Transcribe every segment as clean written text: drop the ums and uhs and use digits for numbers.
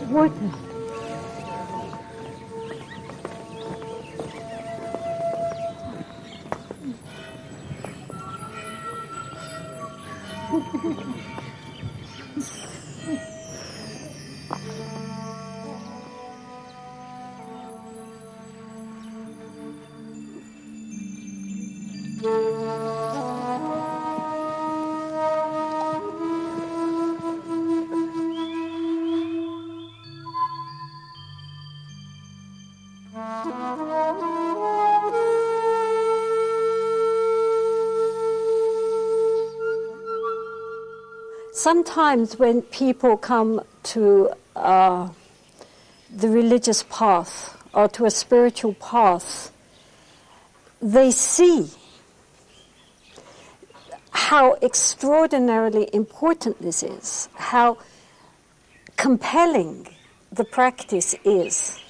Water. Sometimes when people come to the religious path or to a spiritual path, they see how extraordinarily important this is, how compelling the practice is.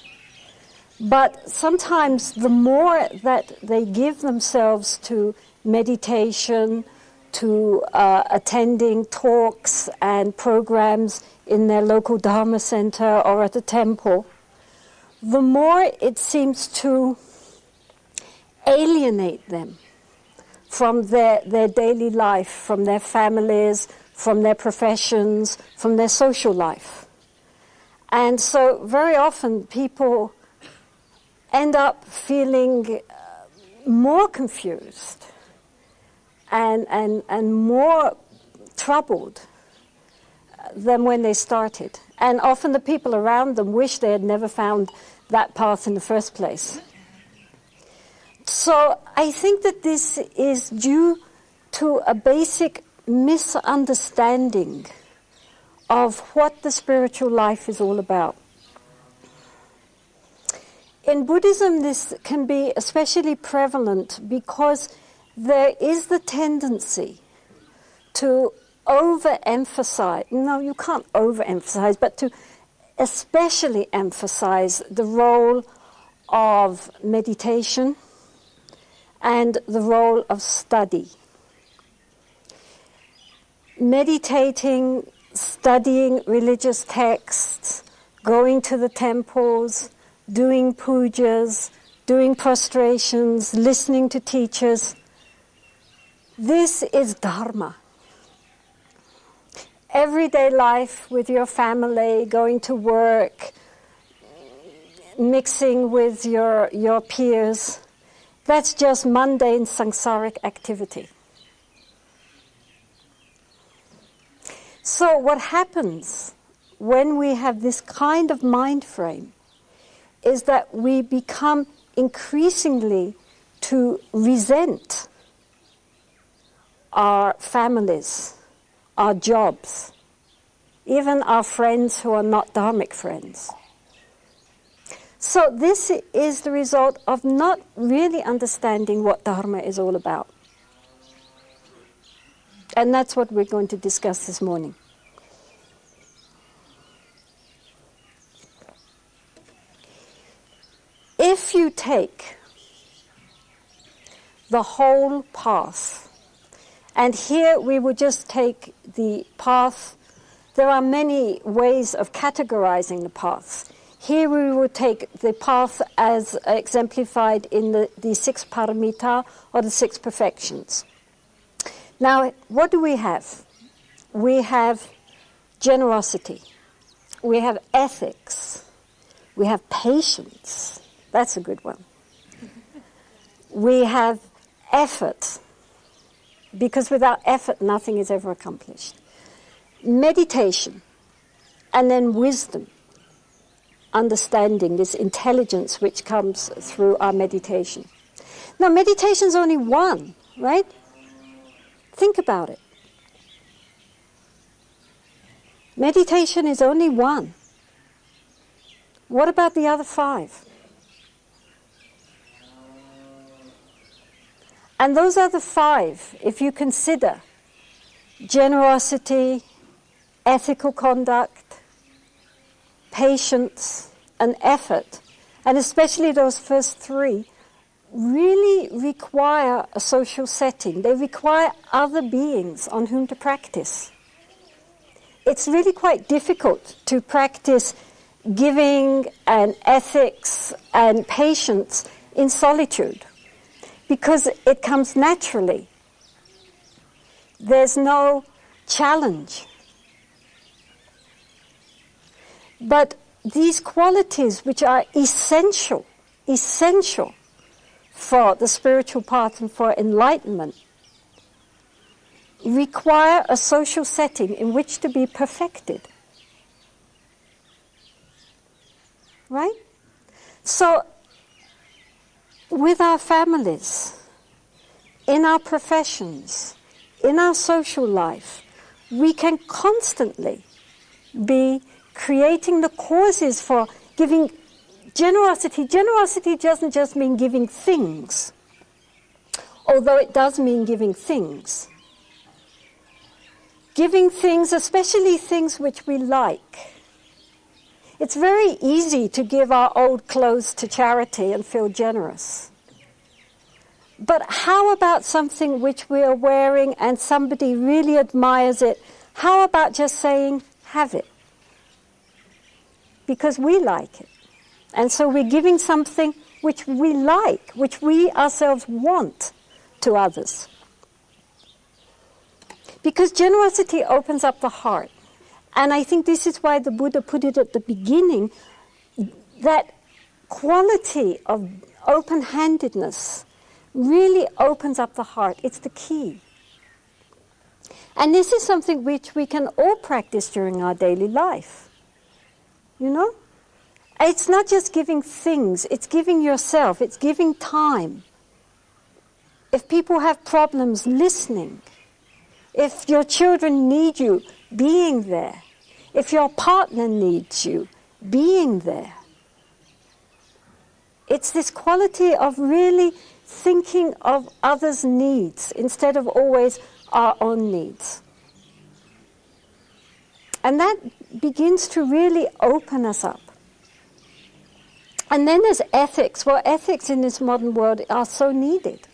But sometimes the more that they give themselves to meditation, to attending talks and programs in their local Dharma center or at a temple, the more it seems to alienate them from their daily life, from their families, from their professions, from their social life. And so very often people end up feeling more confused and more troubled than when they started. And often the people around them wish they had never found that path in the first place. So I think that this is due to a basic misunderstanding of what the spiritual life is all about. In Buddhism, this can be especially prevalent because there is the tendency to overemphasize, no, you can't overemphasize, but to especially emphasize the role of meditation and the role of study. Meditating, studying religious texts, going to the temples, doing pujas, doing prostrations, listening to teachers. This is dharma. Everyday life with your family, going to work, mixing with your peers, that's just mundane samsaric activity. So what happens when we have this kind of mind frame is that we become increasingly to resent our families, our jobs, even our friends who are not dharmic friends. So this is the result of not really understanding what dharma is all about. And that's what we're going to discuss this morning. If you take the whole path, and here we would just take the path, there are many ways of categorizing the path. Here we would take the path as exemplified in the six paramita, or the six perfections. Now, what do we have? We have generosity. We have ethics. We have patience. That's a good one. We have effort, because without effort, nothing is ever accomplished. Meditation, and then wisdom, understanding, this intelligence which comes through our meditation. Now, meditation is only one, right? Think about it. Meditation is only one. What about the other five? And those are the 5, if you consider generosity, ethical conduct, patience, and effort, and especially those first 3, really require a social setting. They require other beings on whom to practice. It's really quite difficult to practice giving and ethics and patience in solitude, because it comes naturally. There's no challenge. But these qualities, which are essential for the spiritual path and for enlightenment, require a social setting in which to be perfected. Right? So, with our families, in our professions, in our social life, we can constantly be creating the causes for giving generosity. Generosity doesn't just mean giving things, although it does mean giving things. Giving things, especially things which we like. It's very easy to give our old clothes to charity and feel generous. But how about something which we are wearing and somebody really admires it? How about just saying, have it? Because we like it. And so we're giving something which we like, which we ourselves want to others. Because generosity opens up the heart. And I think this is why the Buddha put it at the beginning, that quality of open-handedness really opens up the heart. It's the key. And this is something which we can all practice during our daily life. You know? It's not just giving things, it's giving yourself, it's giving time. If people have problems, listening. If your children need you, being there. If your partner needs you, being there. It's this quality of really thinking of others' needs instead of always our own needs. And that begins to really open us up. And then there's ethics. Well, ethics in this modern world are so needed.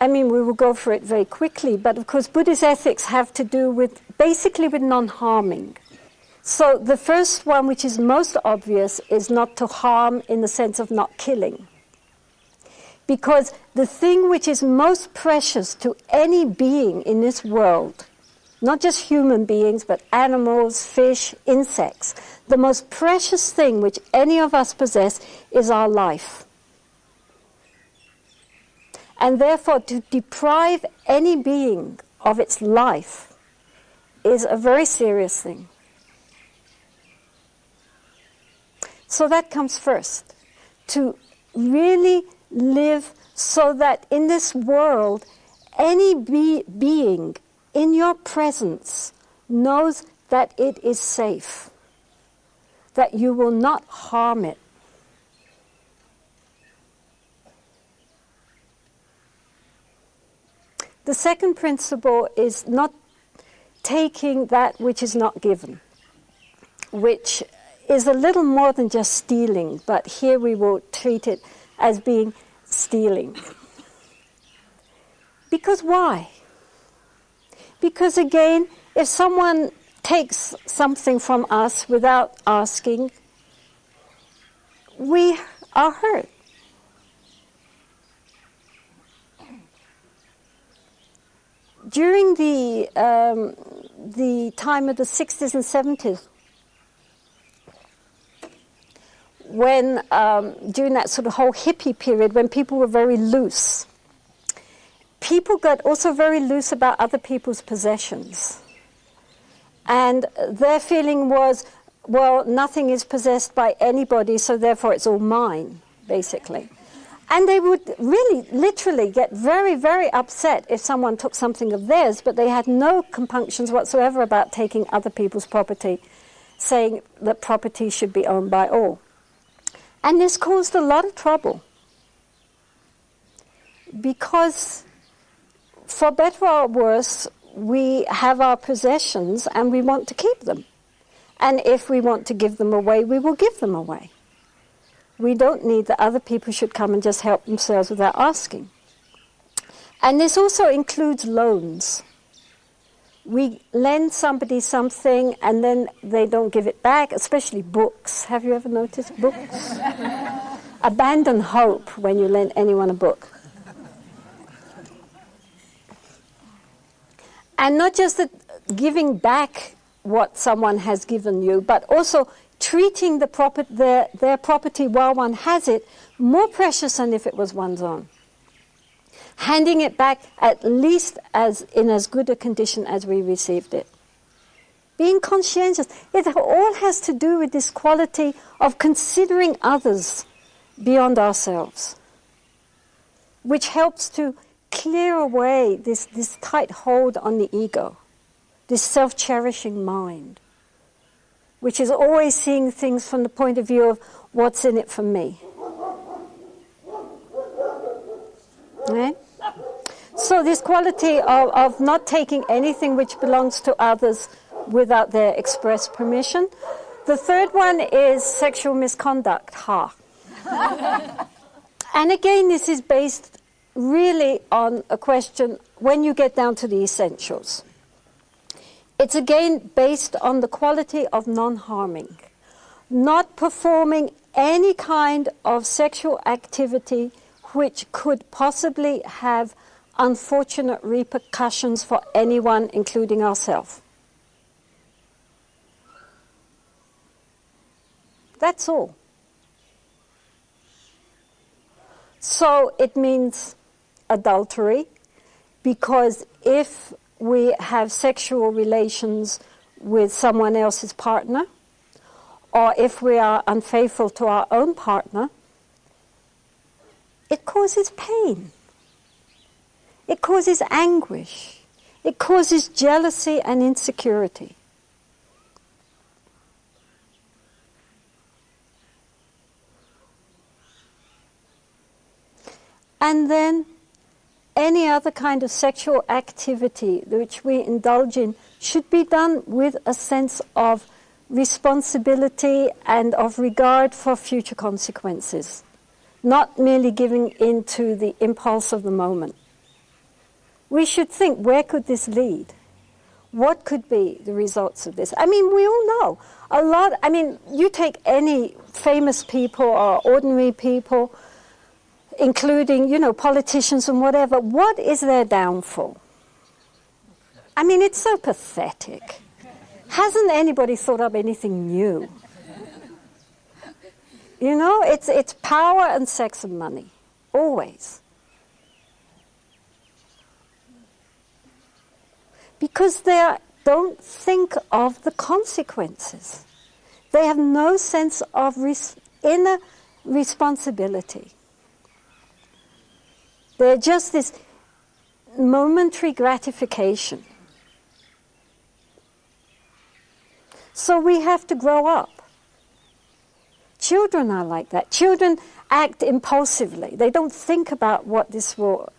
I mean, we will go for it very quickly, but of course Buddhist ethics have to do with, basically with non-harming. So the first one, which is most obvious, is not to harm in the sense of not killing. Because the thing which is most precious to any being in this world, not just human beings, but animals, fish, insects, the most precious thing which any of us possess is our life. And therefore, to deprive any being of its life is a very serious thing. So that comes first. To really live so that in this world, any being in your presence knows that it is safe, that you will not harm it. The second principle is not taking that which is not given, which is a little more than just stealing, but here we will treat it as being stealing. Because why? Because again, if someone takes something from us without asking, we are hurt. During the time of the 60s and 70s, when during that sort of whole hippie period, when people were very loose, people got also very loose about other people's possessions. And their feeling was, well, nothing is possessed by anybody, so therefore it's all mine, basically. And they would really, literally get very, very upset if someone took something of theirs, but they had no compunctions whatsoever about taking other people's property, saying that property should be owned by all. And this caused a lot of trouble. because for better or worse, we have our possessions and we want to keep them. And if we want to give them away, we will give them away. We don't need that other people should come and just help themselves without asking. And this also includes loans. We lend somebody something and then they don't give it back, especially books. Have you ever noticed books? Abandon hope when you lend anyone a book. And not just that giving back what someone has given you, but also treating their property while one has it more precious than if it was one's own. Handing it back at least in as good a condition as we received it. Being conscientious. It all has to do with this quality of considering others beyond ourselves, which helps to clear away this tight hold on the ego, this self-cherishing mind, which is always seeing things from the point of view of what's in it for me. Right? So this quality of not taking anything which belongs to others without their express permission. The third one is sexual misconduct, And again, this is based really on a question when you get down to the essentials. It's again based on the quality of non-harming, not performing any kind of sexual activity which could possibly have unfortunate repercussions for anyone, including ourselves. That's all. So it means adultery, because if we have sexual relations with someone else's partner, or if we are unfaithful to our own partner, it causes pain. It causes anguish. It causes jealousy and insecurity. And then any other kind of sexual activity which we indulge in should be done with a sense of responsibility and of regard for future consequences, not merely giving in to the impulse of the moment. We should think, where could this lead? What could be the results of this? I mean, we all know a lot. I mean, you take any famous people or ordinary people, including, politicians and whatever, what is their downfall? I mean, it's so pathetic. Hasn't anybody thought up anything new? It's power and sex and money, always. Because they don't think of the consequences. They have no sense of inner responsibility. They're just this momentary gratification. So we have to grow up. Children are like that. Children act impulsively. They don't think about what this will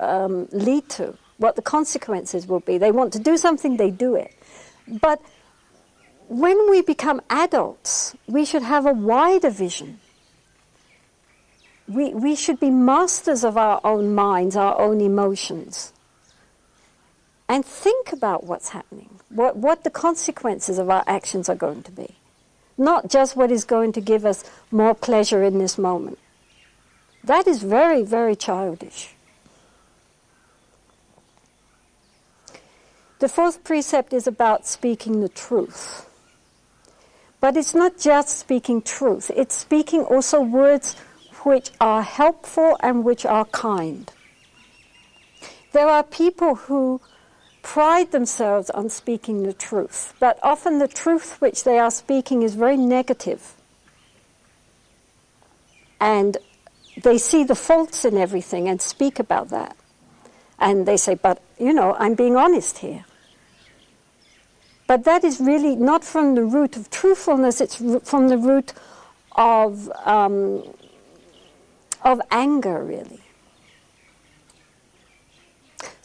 lead to, what the consequences will be. They want to do something, they do it. But when we become adults, we should have a wider vision. We should be masters of our own minds, our own emotions, and think about what's happening, what the consequences of our actions are going to be, not just what is going to give us more pleasure in this moment. That is very, very childish. The fourth precept is about speaking the truth. But it's not just speaking truth, it's speaking also words which are helpful and which are kind. There are people who pride themselves on speaking the truth, but often the truth which they are speaking is very negative. And they see the faults in everything and speak about that. And they say, but, I'm being honest here. But that is really not from the root of truthfulness, it's from the root of anger, really.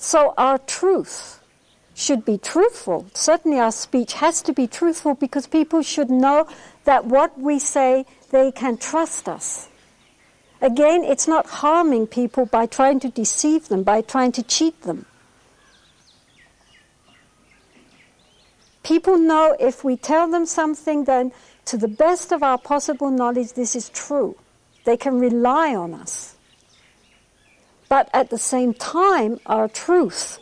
So our truth should be truthful. Certainly our speech has to be truthful because people should know that what we say, they can trust us. Again, it's not harming people by trying to deceive them, by trying to cheat them. People know if we tell them something, then to the best of our possible knowledge, this is true. They can rely on us. But at the same time, our truth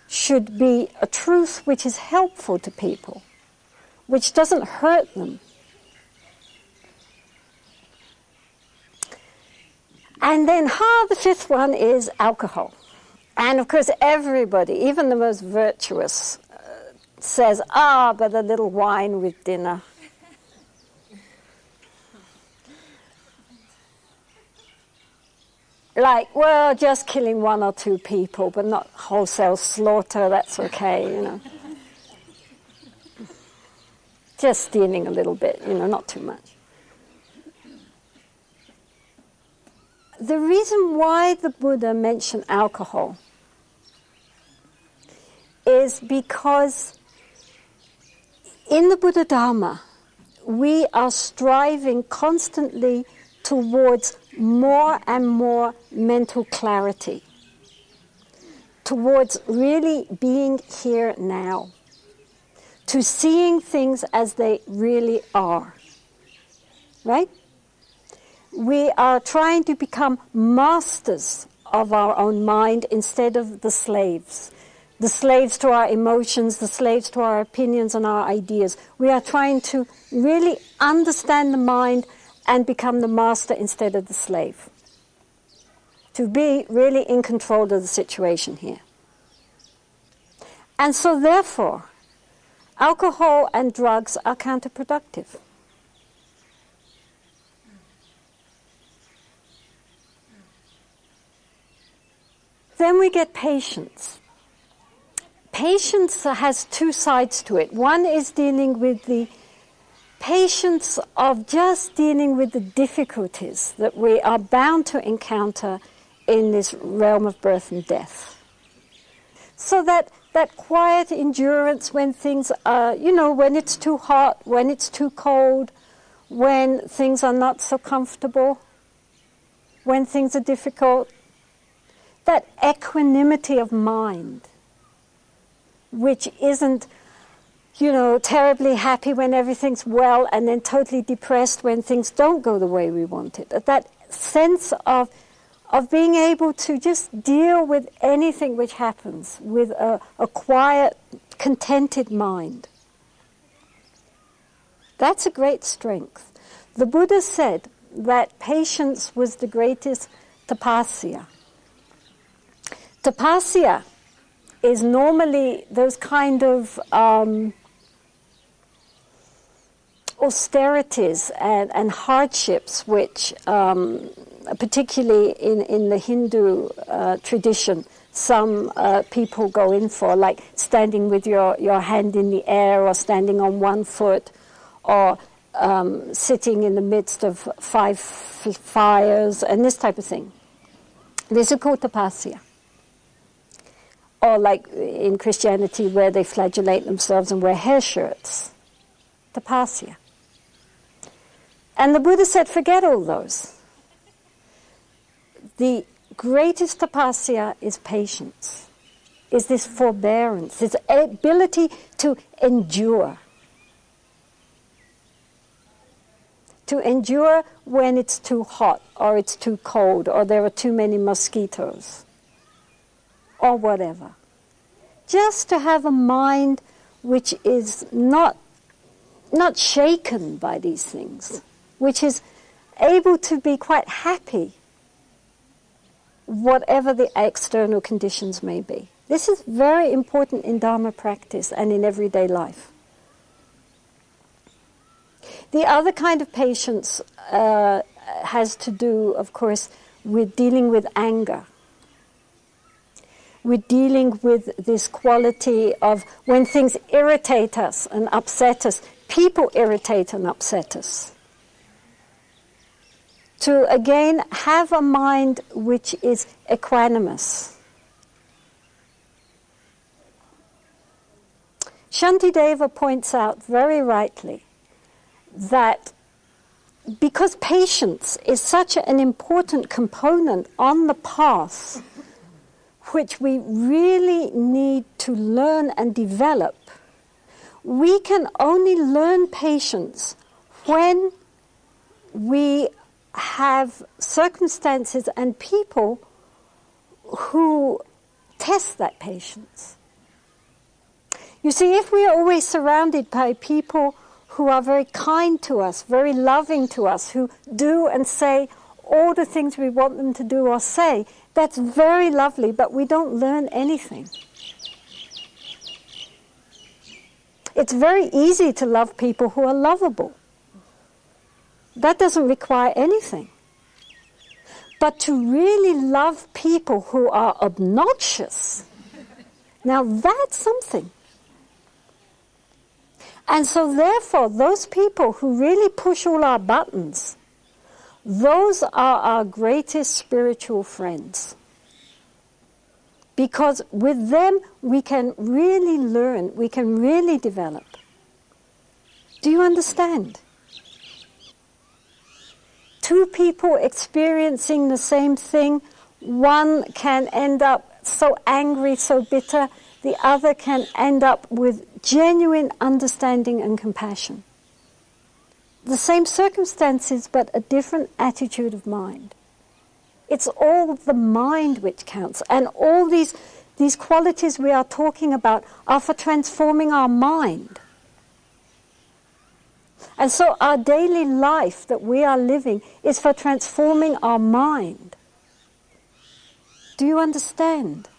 should be a truth which is helpful to people, which doesn't hurt them. And then, the fifth one is alcohol. And of course, everybody, even the most virtuous, says, but a little wine with dinner. Like, well, just killing one or two people, but not wholesale slaughter, that's okay, Just stealing a little bit, not too much. The reason why the Buddha mentioned alcohol is because in the Buddha Dharma, we are striving constantly towards more and more mental clarity, towards really being here now, to seeing things as they really are, right? We are trying to become masters of our own mind instead of the slaves to our emotions, the slaves to our opinions and our ideas. We are trying to really understand the mind and become the master instead of the slave. To be really in control of the situation here. And so therefore, alcohol and drugs are counterproductive. Then we get patience. Patience has two sides to it. One is dealing with the patience of just dealing with the difficulties that we are bound to encounter in this realm of birth and death. So that quiet endurance when things are, when it's too hot, when it's too cold, when things are not so comfortable, when things are difficult, that equanimity of mind, which isn't, terribly happy when everything's well and then totally depressed when things don't go the way we want it. That sense of being able to just deal with anything which happens with a quiet, contented mind. That's a great strength. The Buddha said that patience was the greatest tapasya. Tapasya is normally those kind of austerities and hardships which, particularly in the Hindu tradition, some people go in for, like standing with your hand in the air or standing on one foot or sitting in the midst of 5 fires and this type of thing. This is called tapasya. Or like in Christianity where they flagellate themselves and wear hair shirts. Tapasya. And the Buddha said, forget all those. The greatest tapasya is patience, is this forbearance, this ability to endure. To endure when it's too hot or it's too cold or there are too many mosquitoes or whatever. Just to have a mind which is not shaken by these things, which is able to be quite happy whatever the external conditions may be. This is very important in Dharma practice and in everyday life. The other kind of patience has to do, of course, with dealing with anger. With dealing with this quality of when things irritate us and upset us, people irritate and upset us. To, again, have a mind which is equanimous. Shantideva points out very rightly that because patience is such an important component on the path, which we really need to learn and develop, we can only learn patience when we have circumstances and people who test that patience. You see, if we are always surrounded by people who are very kind to us, very loving to us, who do and say all the things we want them to do or say, that's very lovely, but we don't learn anything. It's very easy to love people who are lovable. That doesn't require anything. But to really love people who are obnoxious, now that's something. And so therefore, those people who really push all our buttons, those are our greatest spiritual friends. Because with them, we can really learn, we can really develop. Do you understand? Two people experiencing the same thing, one can end up so angry, so bitter, the other can end up with genuine understanding and compassion. The same circumstances, but a different attitude of mind. It's all the mind which counts. And all these qualities we are talking about are for transforming our mind. And so our daily life that we are living is for transforming our mind. Do you understand?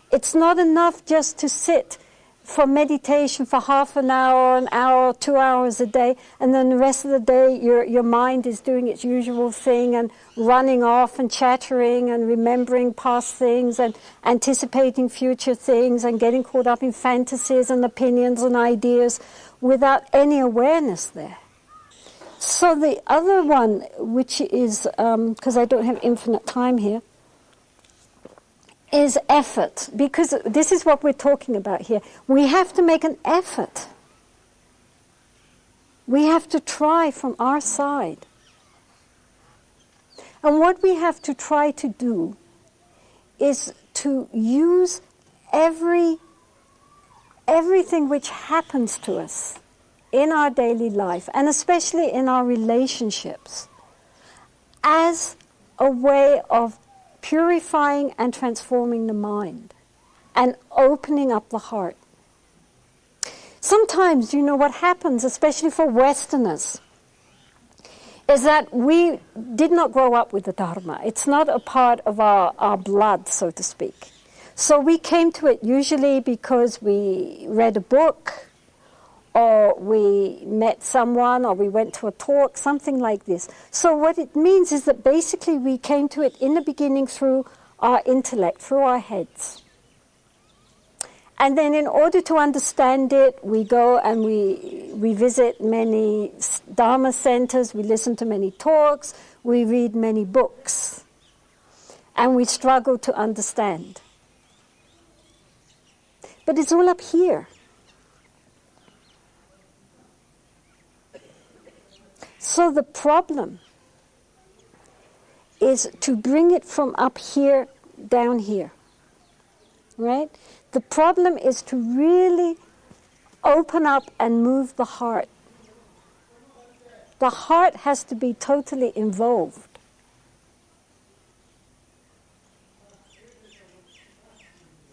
It's not enough just to sit for meditation for half an hour, 2 hours a day, and then the rest of the day your mind is doing its usual thing and running off and chattering and remembering past things and anticipating future things and getting caught up in fantasies and opinions and ideas without any awareness there. So the other one, which is, because I don't have infinite time here, is effort, because this is what we're talking about here. We have to make an effort. We have to try from our side. And what we have to try to do is to use everything which happens to us in our daily life, and especially in our relationships, as a way of purifying and transforming the mind and opening up the heart. Sometimes, you know, what happens, especially for Westerners, is that we did not grow up with the Dharma. It's not a part of our blood, so to speak. So we came to it usually because we read a book, or we met someone, or we went to a talk, something like this. So what it means is that basically we came to it in the beginning through our intellect, through our heads. And then in order to understand it, we go and we visit many Dharma centers, we listen to many talks, we read many books, and we struggle to understand. But it's all up here. So the problem is to bring it from up here down here, right? The problem is to really open up and move the heart. The heart has to be totally involved.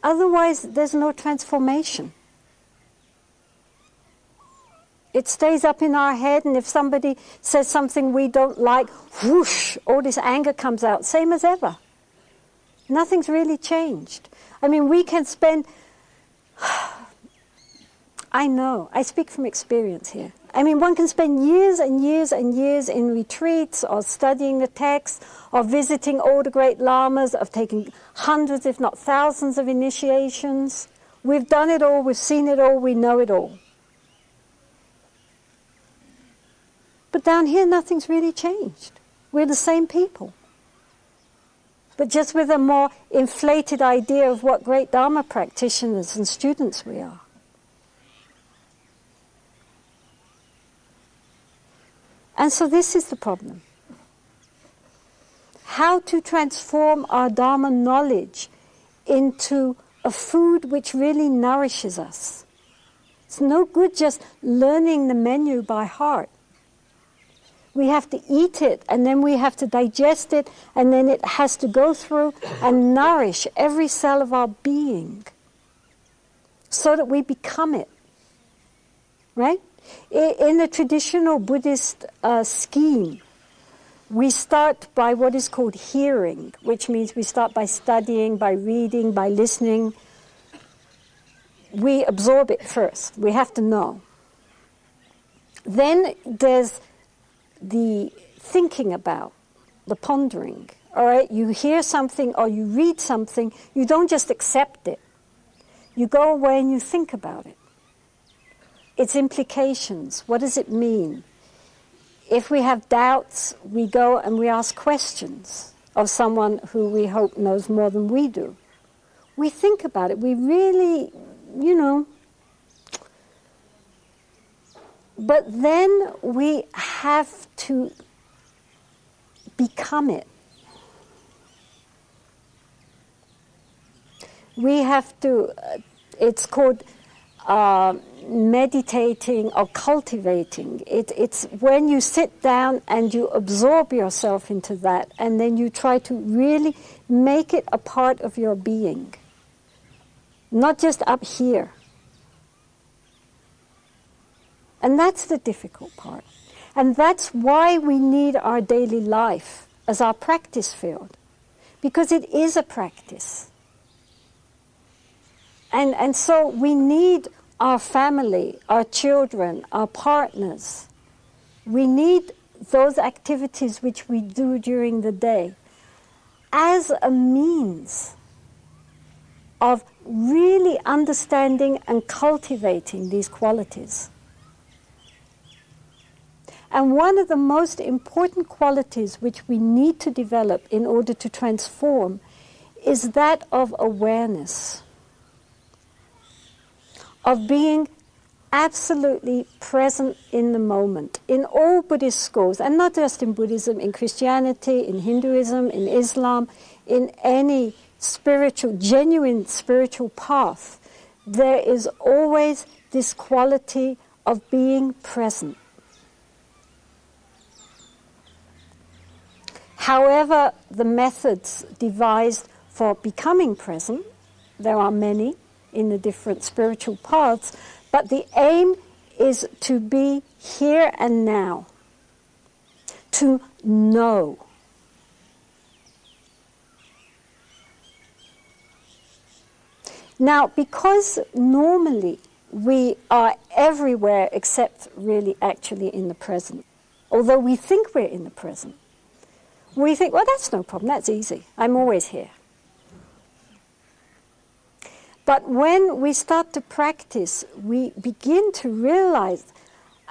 Otherwise, there's no transformation. It stays up in our head, and if somebody says something we don't like, whoosh, all this anger comes out, same as ever. Nothing's really changed. I mean, we can spend, I know, I speak from experience here. I mean, one can spend years and years and years in retreats, or studying the text, or visiting all the great lamas, of taking hundreds, if not thousands of initiations. We've done it all, we've seen it all, we know it all. But down here, nothing's really changed. We're the same people. But just with a more inflated idea of what great Dharma practitioners and students we are. And so this is the problem. How to transform our Dharma knowledge into a food which really nourishes us. It's no good just learning the menu by heart. We have to eat it, and then we have to digest it, and then it has to go through and nourish every cell of our being so that we become it. Right? In the traditional Buddhist scheme, we start by what is called hearing, which means we start by studying, by reading, by listening. We absorb it first. We have to know. Then there's the thinking about, the pondering. All right, you hear something or you read something, you don't just accept it. You go away and you think about it. Its implications, what does it mean? If we have doubts, we go and we ask questions of someone who we hope knows more than we do. We think about it. We really, but then we have to become it. We have to, it's called meditating or cultivating. It's when you sit down and you absorb yourself into that, and then you try to really make it a part of your being. Not just up here. And that's the difficult part. And that's why we need our daily life as our practice field. Because it is a practice. And so we need our family, our children, our partners. We need those activities which we do during the day as a means of really understanding and cultivating these qualities. And one of the most important qualities which we need to develop in order to transform is that of awareness, of being absolutely present in the moment. In all Buddhist schools, and not just in Buddhism, in Christianity, in Hinduism, in Islam, in any genuine spiritual path, there is always this quality of being present. However, the methods devised for becoming present, there are many in the different spiritual paths, but the aim is to be here and now, to know. Now, because normally we are everywhere except really actually in the present, although we think we're in the present, we think, well, that's no problem, that's easy, I'm always here. But when we start to practice, we begin to realize,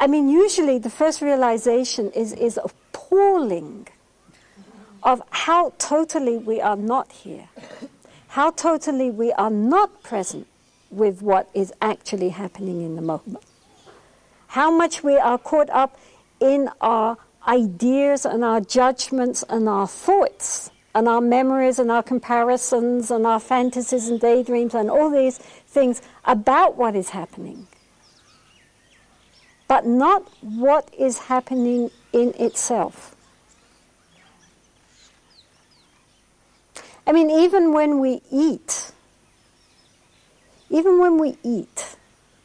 usually the first realization is appalling of how totally we are not here, how totally we are not present with what is actually happening in the moment, how much we are caught up in our ideas and our judgments and our thoughts and our memories and our comparisons and our fantasies and daydreams and all these things about what is happening, but not what is happening in itself. Even when we eat,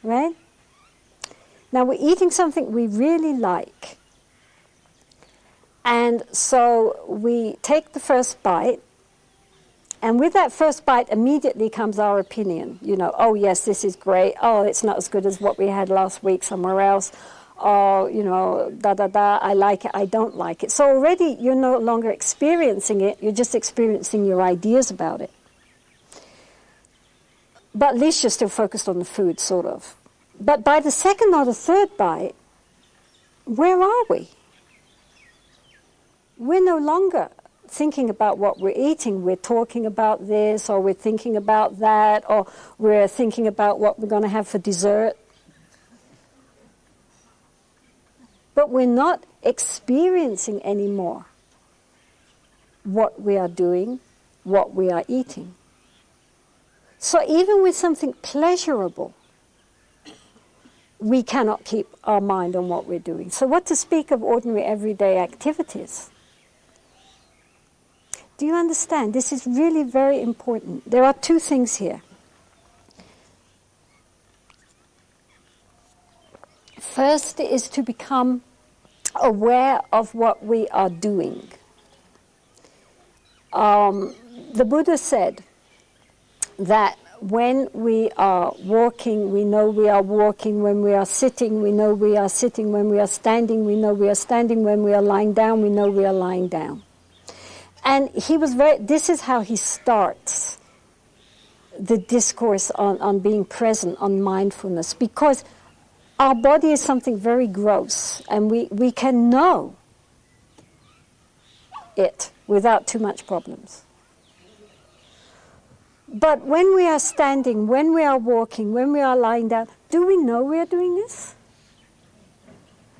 right? Now we're eating something we really like. And so we take the first bite, and with that first bite immediately comes our opinion. Oh yes, this is great. Oh, it's not as good as what we had last week somewhere else. Oh, I like it, I don't like it. So already you're no longer experiencing it, you're just experiencing your ideas about it. But at least you're still focused on the food, sort of. But by the second or the third bite, where are we? We're no longer thinking about what we're eating. We're talking about this, or we're thinking about that, or we're thinking about what we're going to have for dessert. but we're not experiencing anymore what we are doing, what we are eating. So even with something pleasurable, we cannot keep our mind on what we're doing. So what to speak of ordinary everyday activities? Do you understand? This is really very important. There are two things here. First is to become aware of what we are doing. The Buddha said that when we are walking, we know we are walking. When we are sitting, we know we are sitting. When we are standing, we know we are standing. When we are lying down, we know we are lying down. And this is how he starts the discourse on being present, on mindfulness, because our body is something very gross, and we can know it without too much problems. But when we are standing, when we are walking, when we are lying down, do we know we are doing this?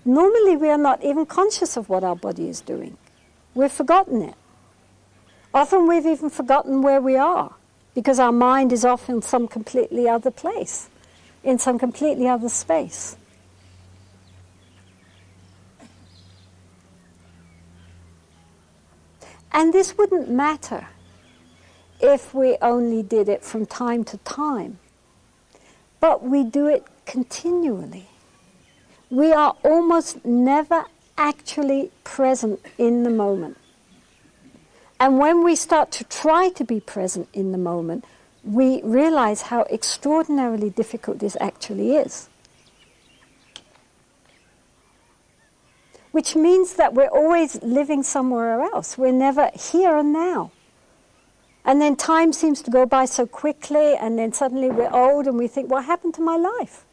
Normally we are not even conscious of what our body is doing. We've forgotten it. Often we've even forgotten where we are, because our mind is off in some completely other place, in some completely other space. And this wouldn't matter if we only did it from time to time. But we do it continually. We are almost never actually present in the moment. And when we start to try to be present in the moment, we realize how extraordinarily difficult this actually is. Which means that we're always living somewhere else. We're never here and now. And then time seems to go by so quickly, and then suddenly we're old and we think, what happened to my life?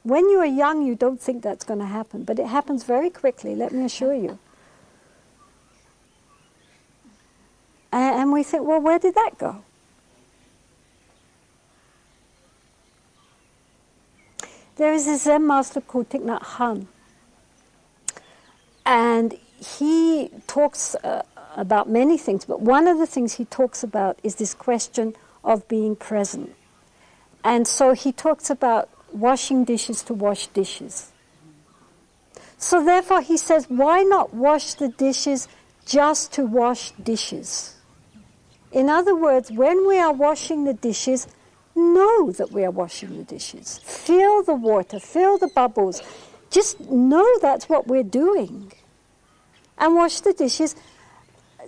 When you are young, you don't think that's going to happen, but it happens very quickly, let me assure you. And we think, well, where did that go? There is a Zen master called Thich Nhat Hanh, and he talks about many things, but one of the things he talks about is this question of being present. And so he talks about washing dishes to wash dishes. So therefore he says, why not wash the dishes just to wash dishes? In other words, when we are washing the dishes, know that we are washing the dishes. Feel the water, feel the bubbles. Just know that's what we're doing. And wash the dishes,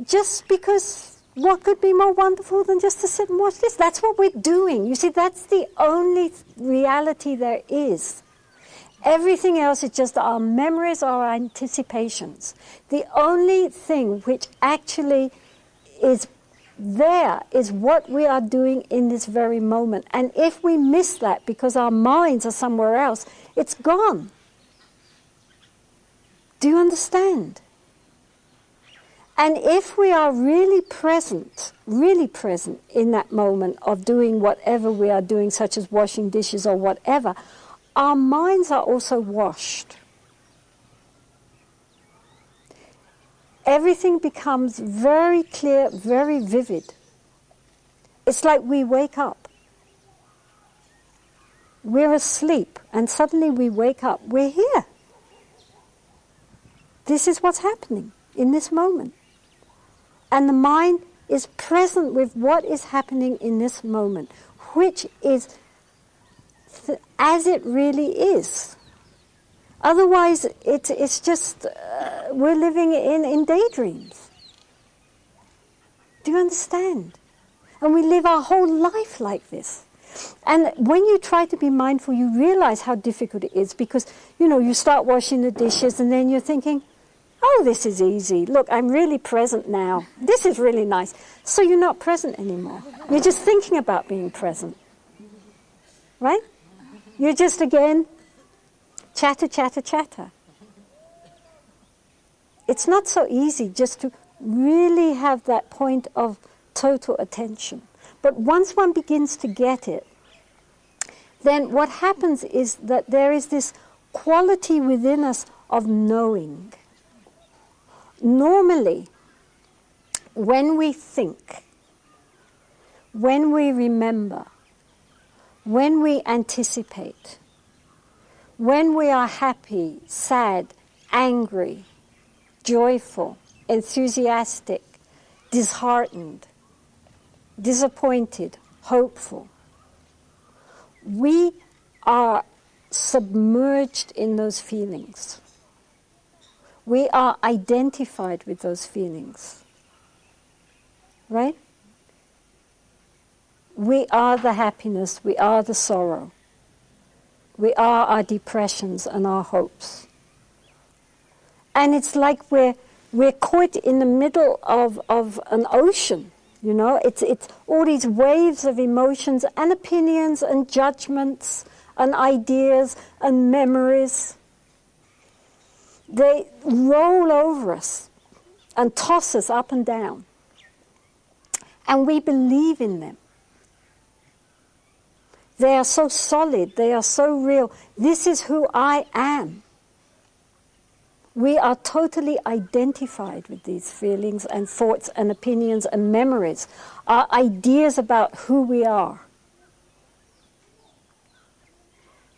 just because what could be more wonderful than just to sit and watch this? That's what we're doing. You see, that's the only reality there is. Everything else is just our memories, our anticipations. The only thing which actually is there is what we are doing in this very moment. And if we miss that because our minds are somewhere else, it's gone. Do you understand? And if we are really present in that moment of doing whatever we are doing, such as washing dishes or whatever, our minds are also washed. Everything becomes very clear, very vivid. It's like we wake up. We're asleep, and suddenly we wake up. We're here. This is what's happening in this moment. And the mind is present with what is happening in this moment, which is as it really is. Otherwise, it's just, we're living in daydreams. Do you understand? And we live our whole life like this. And when you try to be mindful, you realize how difficult it is, because, you start washing the dishes and then you're thinking, oh, this is easy. Look, I'm really present now. This is really nice. So you're not present anymore. You're just thinking about being present. Right? You're just, again, chatter, chatter, chatter. It's not so easy just to really have that point of total attention. But once one begins to get it, then what happens is that there is this quality within us of knowing. Normally, when we think, when we remember, when we anticipate, when we are happy, sad, angry, joyful, enthusiastic, disheartened, disappointed, hopeful, we are submerged in those feelings. We are identified with those feelings. Right? We are the happiness, we are the sorrow. We are our depressions and our hopes. And it's like we're caught in the middle of an ocean, you know. It's all these waves of emotions and opinions and judgments and ideas and memories. They roll over us and toss us up and down. And we believe in them. They are so solid, they are so real. This is who I am. We are totally identified with these feelings and thoughts and opinions and memories, our ideas about who we are.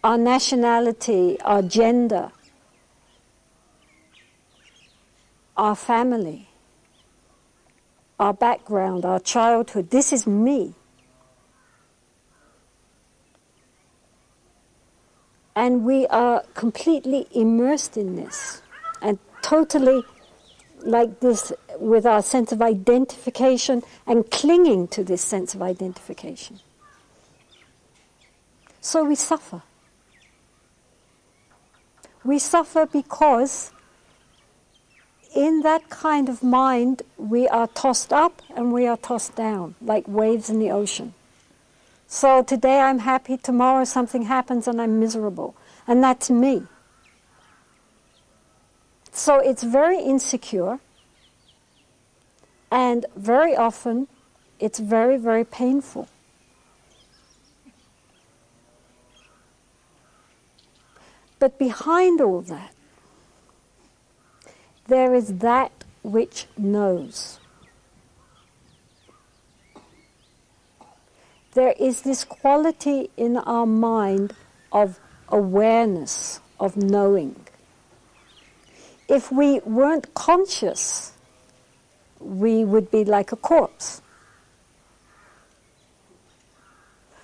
Our nationality, our gender, our family, our background, our childhood. This is me. And we are completely immersed in this and totally like this with our sense of identification and clinging to this sense of identification. So we suffer. We suffer because in that kind of mind we are tossed up and we are tossed down like waves in the ocean. So today I'm happy, tomorrow something happens and I'm miserable. And that's me. So it's very insecure. And very often it's very, very painful. But behind all that, there is that which knows. There is this quality in our mind of awareness, of knowing. If we weren't conscious, we would be like a corpse.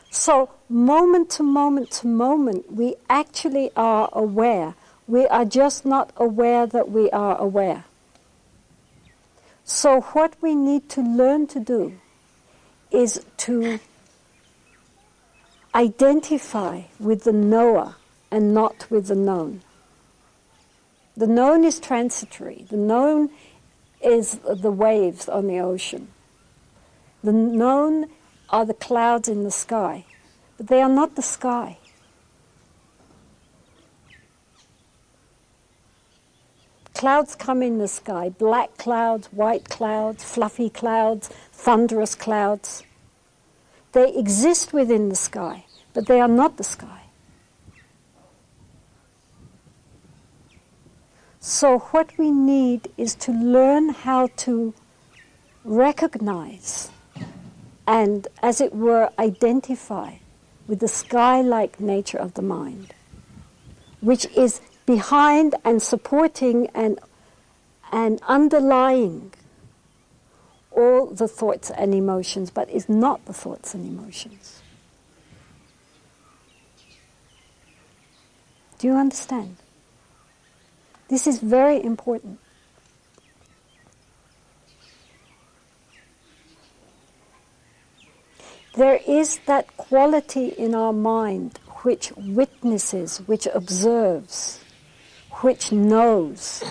So moment to moment to moment, we actually are aware. We are just not aware that we are aware. So what we need to learn to do is to identify with the knower and not with the known. The known is transitory. The known is the waves on the ocean. The known are the clouds in the sky, but they are not the sky. Clouds come in the sky, black clouds, white clouds, fluffy clouds, thunderous clouds. They exist within the sky, but they are not the sky. So what we need is to learn how to recognize and, as it were, identify with the sky-like nature of the mind, which is behind and supporting and underlying all the thoughts and emotions, but is not the thoughts and emotions. Do you understand? This is very important. There is that quality in our mind which witnesses, which observes, which knows.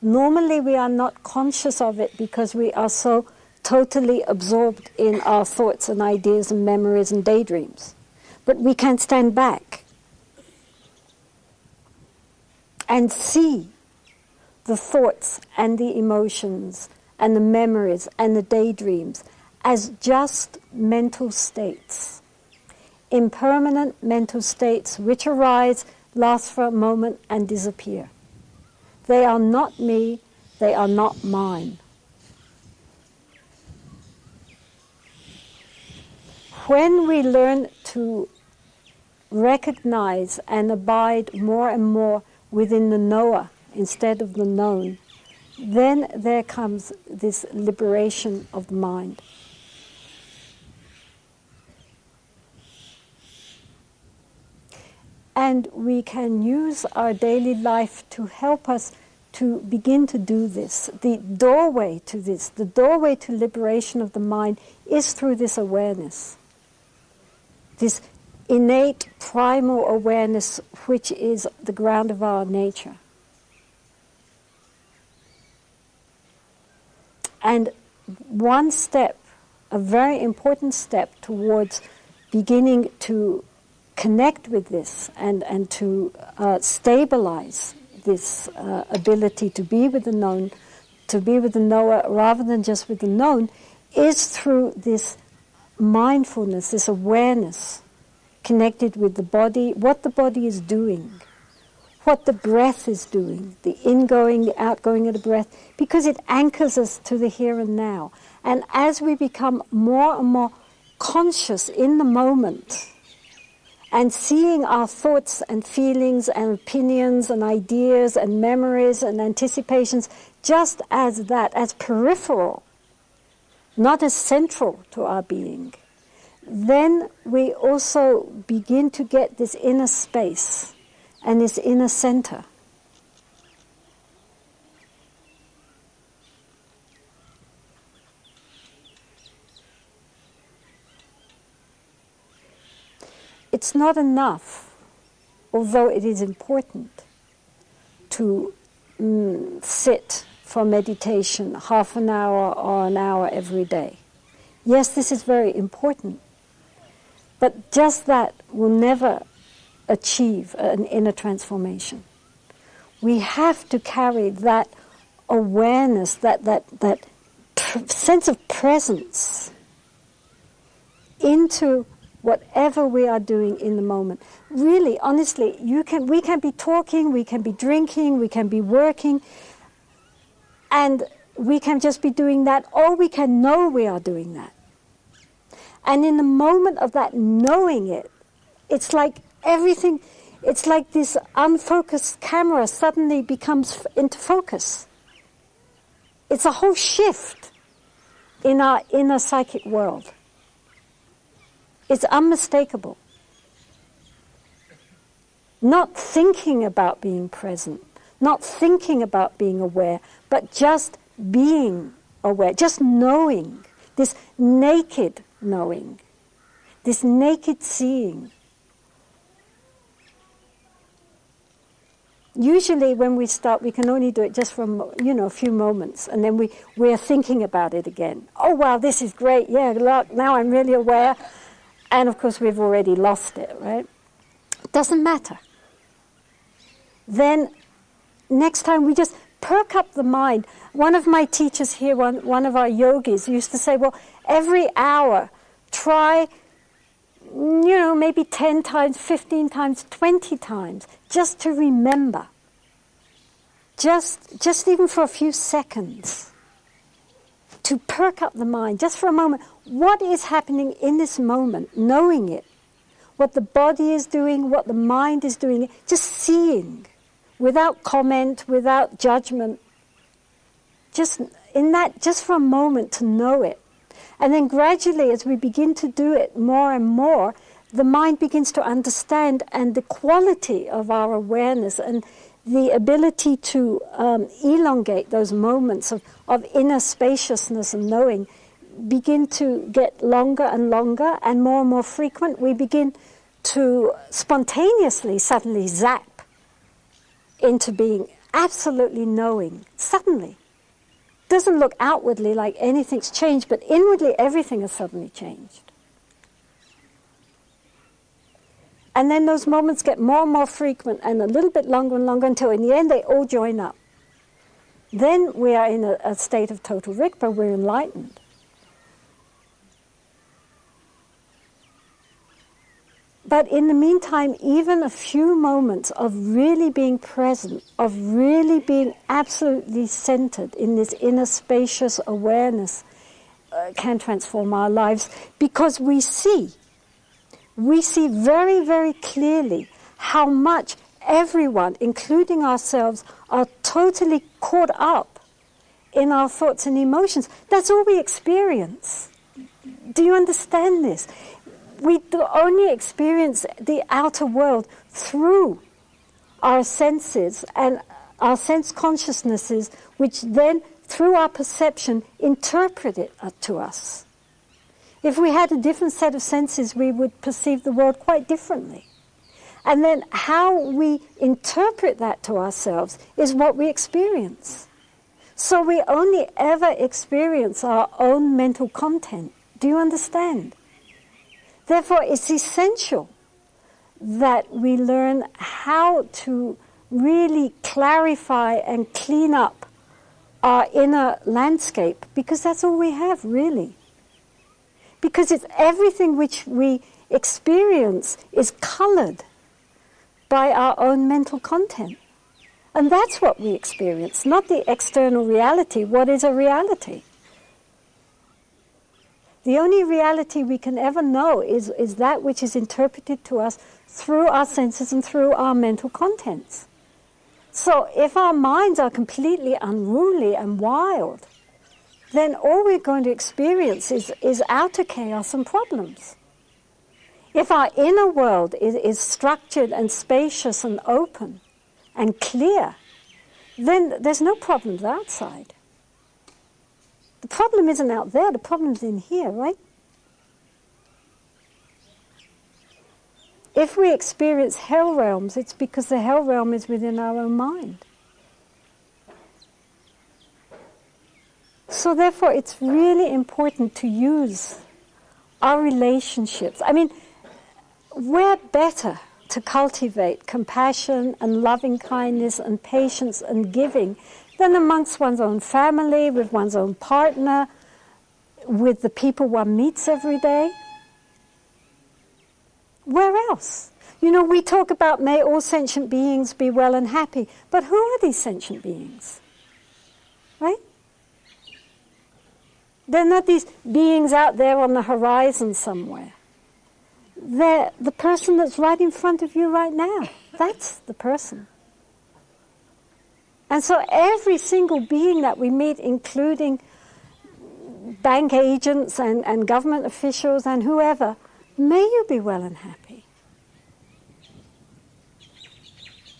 Normally we are not conscious of it because we are so totally absorbed in our thoughts and ideas and memories and daydreams. But we can stand back and see the thoughts and the emotions and the memories and the daydreams as just mental states. impermanent mental states which arise, last for a moment, and disappear. They are not me, they are not mine. When we learn to recognize and abide more and more within the knower instead of the known, then there comes this liberation of the mind. And we can use our daily life to help us to begin to do this. The doorway to this, the doorway to liberation of the mind is through this awareness. This innate primal awareness which is the ground of our nature. And one step, a very important step towards beginning to connect with this and to stabilize this ability to be with the known, to be with the knower rather than just with the known, is through this mindfulness, this awareness connected with the body, what the body is doing, what the breath is doing, the ingoing, the outgoing of the breath, because it anchors us to the here and now. And as we become more and more conscious in the moment and seeing our thoughts and feelings and opinions and ideas and memories and anticipations just as that, as peripheral, not as central to our being, then we also begin to get this inner space and this inner center. It's not enough, although it is important, to sit for meditation half an hour or an hour every day. Yes, this is very important, but just that will never achieve an inner transformation. We have to carry that awareness, that sense of presence into whatever we are doing in the moment. Really, honestly, we can be talking, we can be drinking, we can be working, and we can just be doing that, or we can know we are doing that. And in the moment of that knowing it, it's like everything, it's like this unfocused camera suddenly becomes into focus. It's a whole shift in our inner psychic world. It's unmistakable. Not thinking about being present, not thinking about being aware, but just being aware, just knowing, this naked knowing, this naked seeing. Usually when we start, we can only do it just for a few moments, and then we're thinking about it again. Oh, wow, this is great. Yeah, look, now I'm really aware. And of course, we've already lost it, right? Doesn't matter. Then next time we just perk up the mind. One of my teachers here, one of our yogis, used to say, well, every hour, try, maybe 10 times, 15 times, 20 times, just to remember. Just even for a few seconds. To perk up the mind, just for a moment. What is happening in this moment, knowing it. What the body is doing, what the mind is doing, just seeing. Without comment, without judgment. Just in that, just for a moment to know it. And then gradually, as we begin to do it more and more, the mind begins to understand, and the quality of our awareness and the ability to elongate those moments of inner spaciousness and knowing begin to get longer and longer and more frequent. We begin to spontaneously suddenly zap into being absolutely knowing. Suddenly. Doesn't look outwardly like anything's changed, but inwardly everything has suddenly changed. And then those moments get more and more frequent and a little bit longer and longer until in the end they all join up. Then we are in a state of total Rigpa, we're enlightened. But in the meantime, even a few moments of really being present, of really being absolutely centered in this inner spacious awareness can transform our lives, because we see very, very clearly how much everyone, including ourselves, are totally caught up in our thoughts and emotions. That's all we experience. Do you understand this? We only experience the outer world through our senses and our sense consciousnesses, which then, through our perception, interpret it to us. If we had a different set of senses, we would perceive the world quite differently. And then how we interpret that to ourselves is what we experience. So we only ever experience our own mental content. Do you understand? Therefore, it's essential that we learn how to really clarify and clean up our inner landscape, because that's all we have, really. Because it's everything which we experience is colored by our own mental content. And that's what we experience, not the external reality. What is a reality? The only reality we can ever know is that which is interpreted to us through our senses and through our mental contents. So if our minds are completely unruly and wild, then all we're going to experience is outer chaos and problems. If our inner world is structured and spacious and open and clear, then there's no problems outside. The problem isn't out there, the problem's in here, right? If we experience hell realms, it's because the hell realm is within our own mind. So therefore, it's really important to use our relationships. I mean, we're better to cultivate compassion and loving kindness and patience and giving than amongst one's own family, with one's own partner, with the people one meets every day. Where else? You know, we talk about may all sentient beings be well and happy, but who are these sentient beings? Right? They're not these beings out there on the horizon somewhere. They're the person that's right in front of you right now. That's the person. And so every single being that we meet, including bank agents and government officials and whoever, may you be well and happy.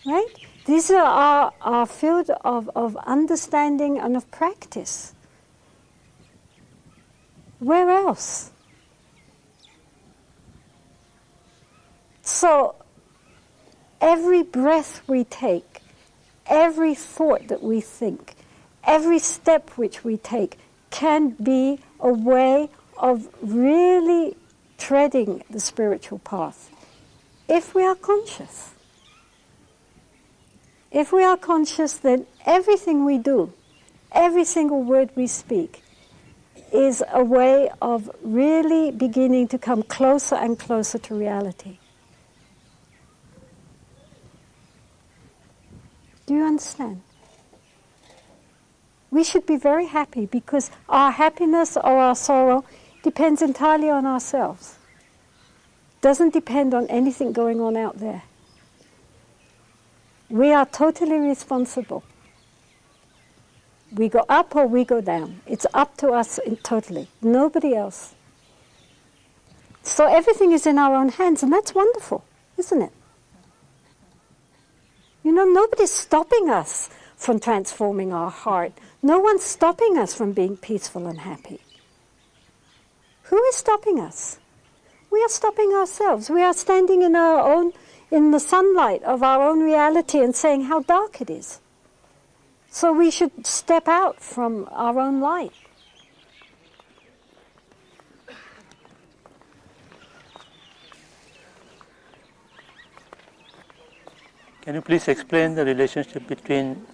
Right? These are our field of understanding and of practice. Where else? So every breath we take, every thought that we think, every step which we take can be a way of really treading the spiritual path, if we are conscious. If we are conscious, then everything we do, every single word we speak, is a way of really beginning to come closer and closer to reality. Do you understand? We should be very happy, because our happiness or our sorrow depends entirely on ourselves. Doesn't depend on anything going on out there. We are totally responsible. We go up or we go down. It's up to us totally. Nobody else. So everything is in our own hands, and that's wonderful, isn't it? You know, nobody's stopping us from transforming our heart. No one's stopping us from being peaceful and happy. Who is stopping us? We are stopping ourselves. We are standing in the sunlight of our own reality and saying how dark it is. So we should step out from our own light. Can you please explain the relationship between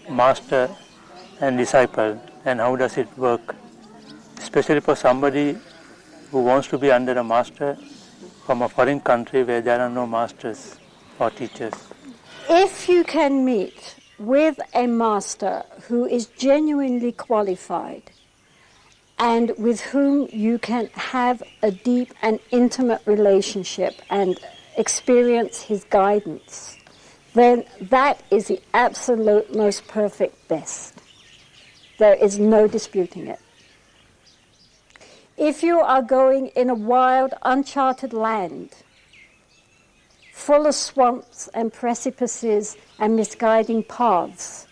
master and disciple, and how does it work, especially for somebody who wants to be under a master from a foreign country where there are no masters or teachers? If you can meet with a master who is genuinely qualified and with whom you can have a deep and intimate relationship and experience his guidance, then that is the absolute most perfect best. There is no disputing it. If you are going in a wild, uncharted land, full of swamps and precipices and misguiding paths,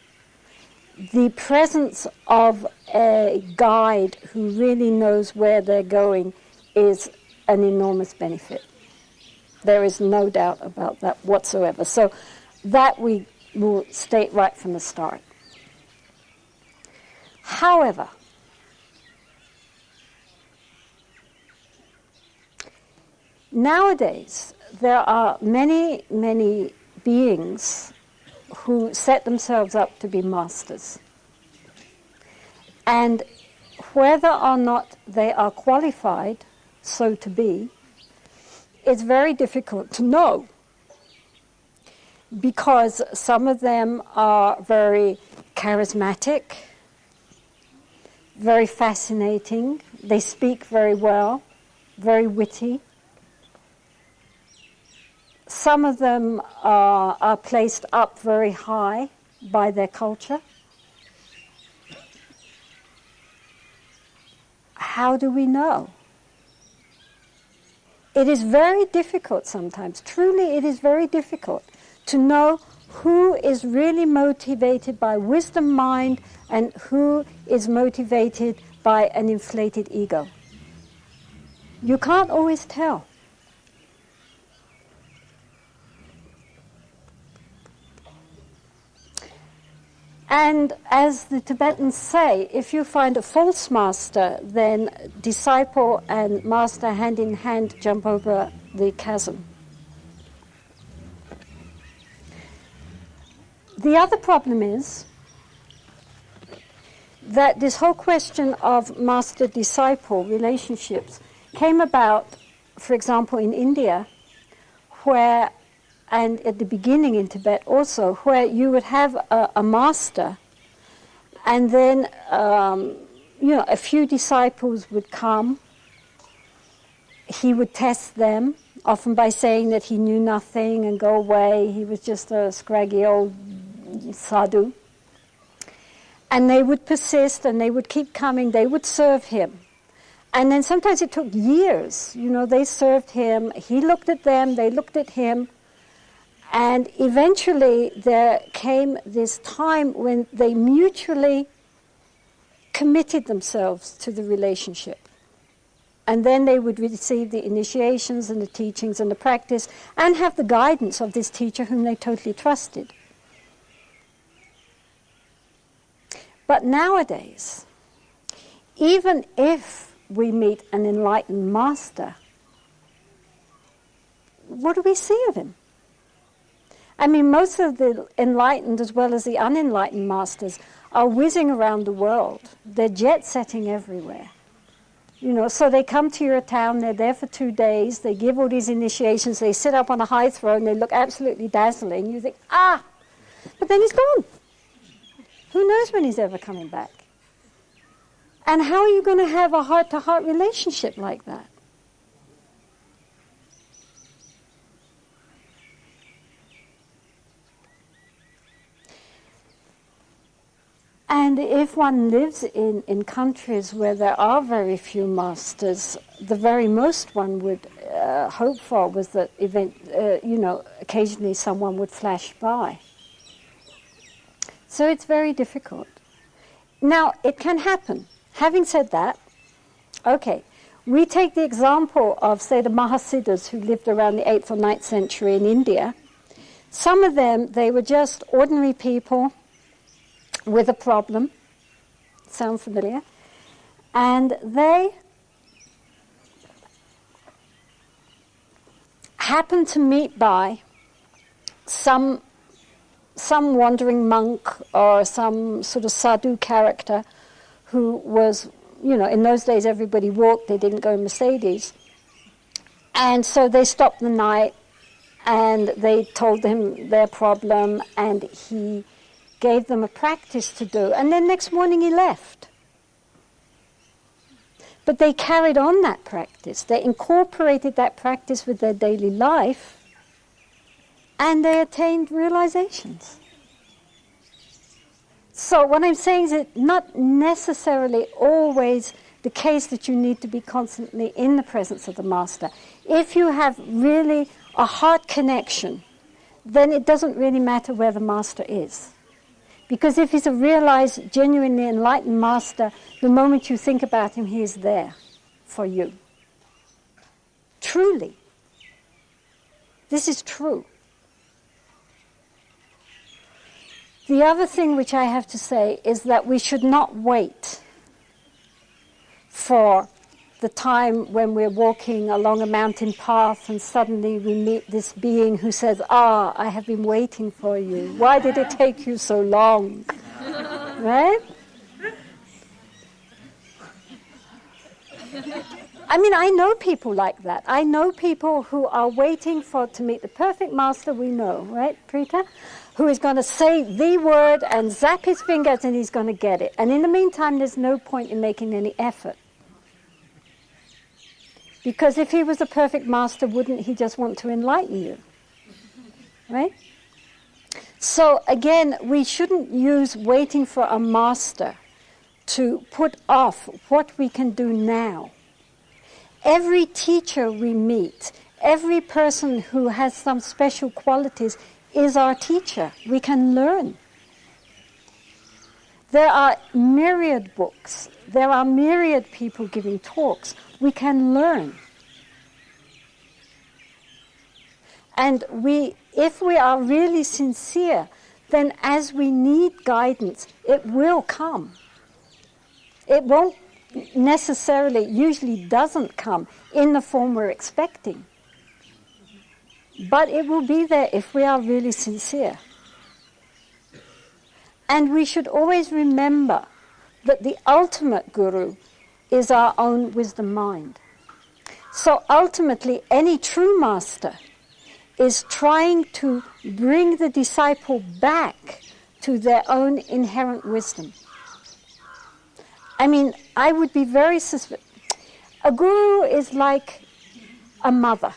the presence of a guide who really knows where they're going is an enormous benefit. There is no doubt about that whatsoever. So that we will state right from the start. However, nowadays there are many, many beings who set themselves up to be masters. And whether or not they are qualified so to be, it's very difficult to know, because some of them are very charismatic, very fascinating, they speak very well, very witty. Some of them are placed up very high by their culture. How do we know? It is very difficult sometimes. Truly, it is very difficult to know who is really motivated by wisdom mind and who is motivated by an inflated ego. You can't always tell. And as the Tibetans say, if you find a false master, then disciple and master hand in hand jump over the chasm. The other problem is that this whole question of master-disciple relationships came about, for example, in India, where, and at the beginning in Tibet also, where you would have a master, and then a few disciples would come. He would test them, often by saying that he knew nothing and go away. He was just a scraggy old sadhu. And they would persist and they would keep coming. They would serve him. And then sometimes it took years. They served him. He looked at them. They looked at him. And eventually there came this time when they mutually committed themselves to the relationship. And then they would receive the initiations and the teachings and the practice and have the guidance of this teacher whom they totally trusted. But nowadays, even if we meet an enlightened master, what do we see of him? I mean, most of the enlightened as well as the unenlightened masters are whizzing around the world. They're jet-setting everywhere. So they come to your town, they're there for 2 days, they give all these initiations, they sit up on a high throne, they look absolutely dazzling. You think, but then he's gone. Who knows when he's ever coming back? And how are you going to have a heart-to-heart relationship like that? And if one lives in countries where there are very few masters, the very most one would hope for was that occasionally someone would flash by. So it's very difficult. Now, it can happen. Having said that, okay, we take the example of, say, the Mahasiddhas who lived around the 8th or 9th century in India. Some of them, they were just ordinary people with a problem. Sound familiar? And they happened to meet by some wandering monk or some sort of sadhu character who was, in those days everybody walked, they didn't go in Mercedes. And so they stopped the night, and they told him their problem, and he gave them a practice to do. And then next morning he left. But they carried on that practice. They incorporated that practice with their daily life, and they attained realizations. So what I'm saying is it's not necessarily always the case that you need to be constantly in the presence of the Master. If you have really a heart connection, then it doesn't really matter where the Master is. Because if he's a realized, genuinely enlightened Master, the moment you think about him, he is there for you. Truly. This is true. The other thing which I have to say is that we should not wait for the time when we're walking along a mountain path and suddenly we meet this being who says, I have been waiting for you. Why did it take you so long? Right? I mean, I know people like that. I know people who are waiting to meet the perfect Master we know, right, Preeta? Who is going to say the word and zap his fingers and he's going to get it. And in the meantime, there's no point in making any effort. Because if he was a perfect Master, wouldn't he just want to enlighten you? Right? So again, we shouldn't use waiting for a Master to put off what we can do now. Every teacher we meet, every person who has some special qualities is our teacher. We can learn. There are myriad books. There are myriad people giving talks. We can learn. And if we are really sincere, then as we need guidance, it will come. It won't necessarily, usually doesn't come in the form we're expecting. But it will be there if we are really sincere. And we should always remember that the ultimate guru is our own wisdom mind. So ultimately, any true Master is trying to bring the disciple back to their own inherent wisdom. I mean, I would be very suspicious. A guru is like a mother.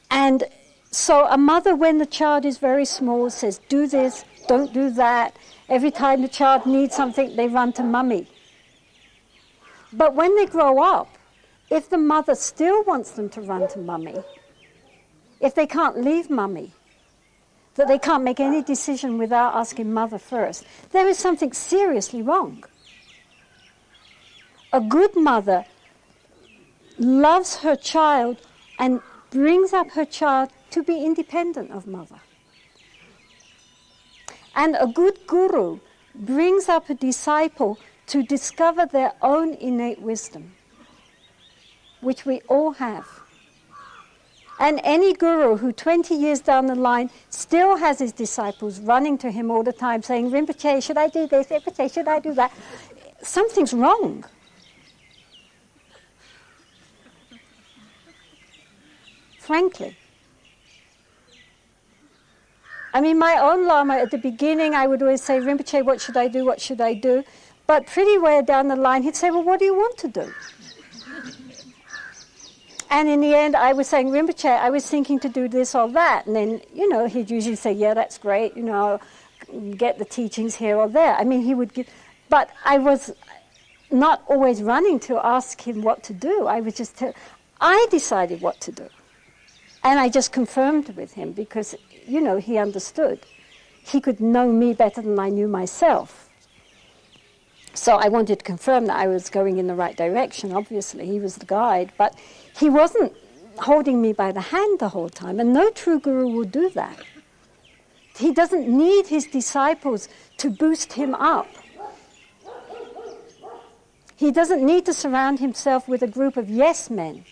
And so a mother, when the child is very small, says, do this, don't do that. Every time the child needs something, they run to mummy. But when they grow up, if the mother still wants them to run to mummy, if they can't leave mummy, that they can't make any decision without asking mother first, there is something seriously wrong. A good mother loves her child and brings up her child to be independent of mother. And a good guru brings up a disciple to discover their own innate wisdom, which we all have. And any guru who 20 years down the line still has his disciples running to him all the time saying, Rinpoche, should I do this? Rinpoche, should I do that? Something's wrong. Frankly. I mean, my own Lama, at the beginning, I would always say, Rinpoche, what should I do? What should I do? But pretty way down the line, he'd say, well, what do you want to do? And in the end, I was saying, Rinpoche, I was thinking to do this or that. And then, he'd usually say, yeah, that's great, get the teachings here or there. I mean, he would give... But I was not always running to ask him what to do. I was just... I decided what to do. And I just confirmed with him because, he understood. He could know me better than I knew myself. So I wanted to confirm that I was going in the right direction. Obviously, he was the guide. But he wasn't holding me by the hand the whole time. And no true guru will do that. He doesn't need his disciples to boost him up. He doesn't need to surround himself with a group of yes men.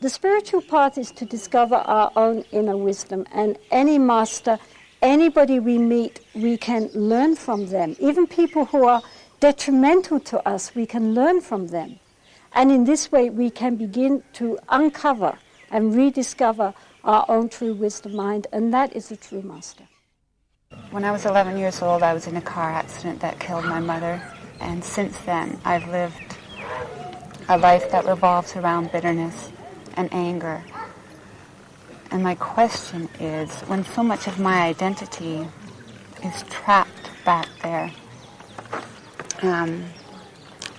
The spiritual path is to discover our own inner wisdom, and any master, Anybody we meet, we can learn from them. Even people who are detrimental to us, we can learn from them. And in this way, we can begin to uncover and rediscover our own true wisdom mind, and that is the true master. When I was 11 years old, I was in a car accident that killed my mother, and since then, I've lived a life that revolves around bitterness and anger. And my question is, when so much of my identity is trapped back there,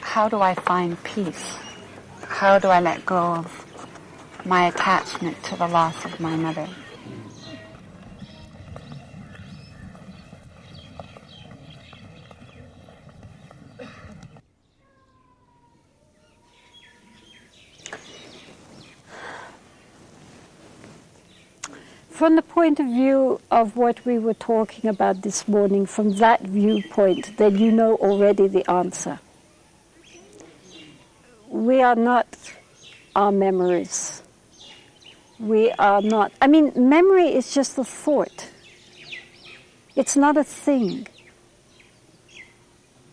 how do I find peace? How do I let go of my attachment to the loss of my mother? From the point of view of what we were talking about this morning, from that viewpoint, then you know already the answer. We are not our memories. We are not. I mean, memory is just a thought. It's not a thing.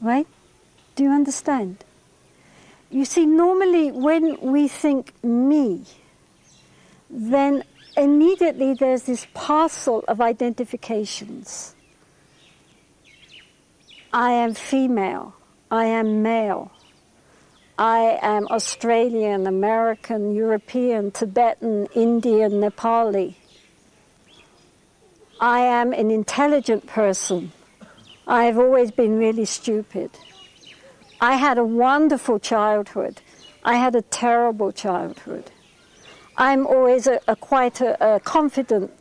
Right? Do you understand? You see, normally when we think me, then immediately there's this parcel of identifications. I am female. I am male. I am Australian, American, European, Tibetan, Indian, Nepali. I am an intelligent person. I have always been really stupid. I had a wonderful childhood. I had a terrible childhood. I'm always quite a confident,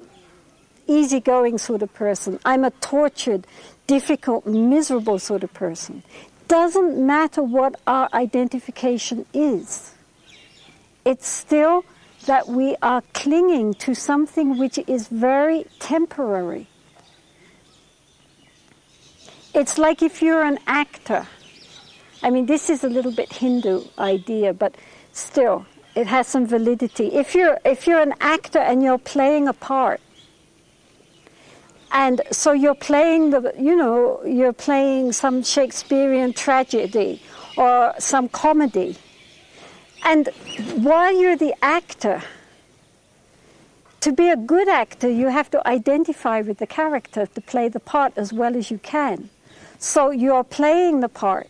easygoing sort of person. I'm a tortured, difficult, miserable sort of person. Doesn't matter what our identification is. It's still that we are clinging to something which is very temporary. It's like if you're an actor. I mean, this is a little bit Hindu idea, but still, it has some validity. If you're an actor and you're playing a part, and so you're playing you're playing some Shakespearean tragedy or some comedy, and while you're the actor, to be a good actor, you have to identify with the character to play the part as well as you can. So you're playing the part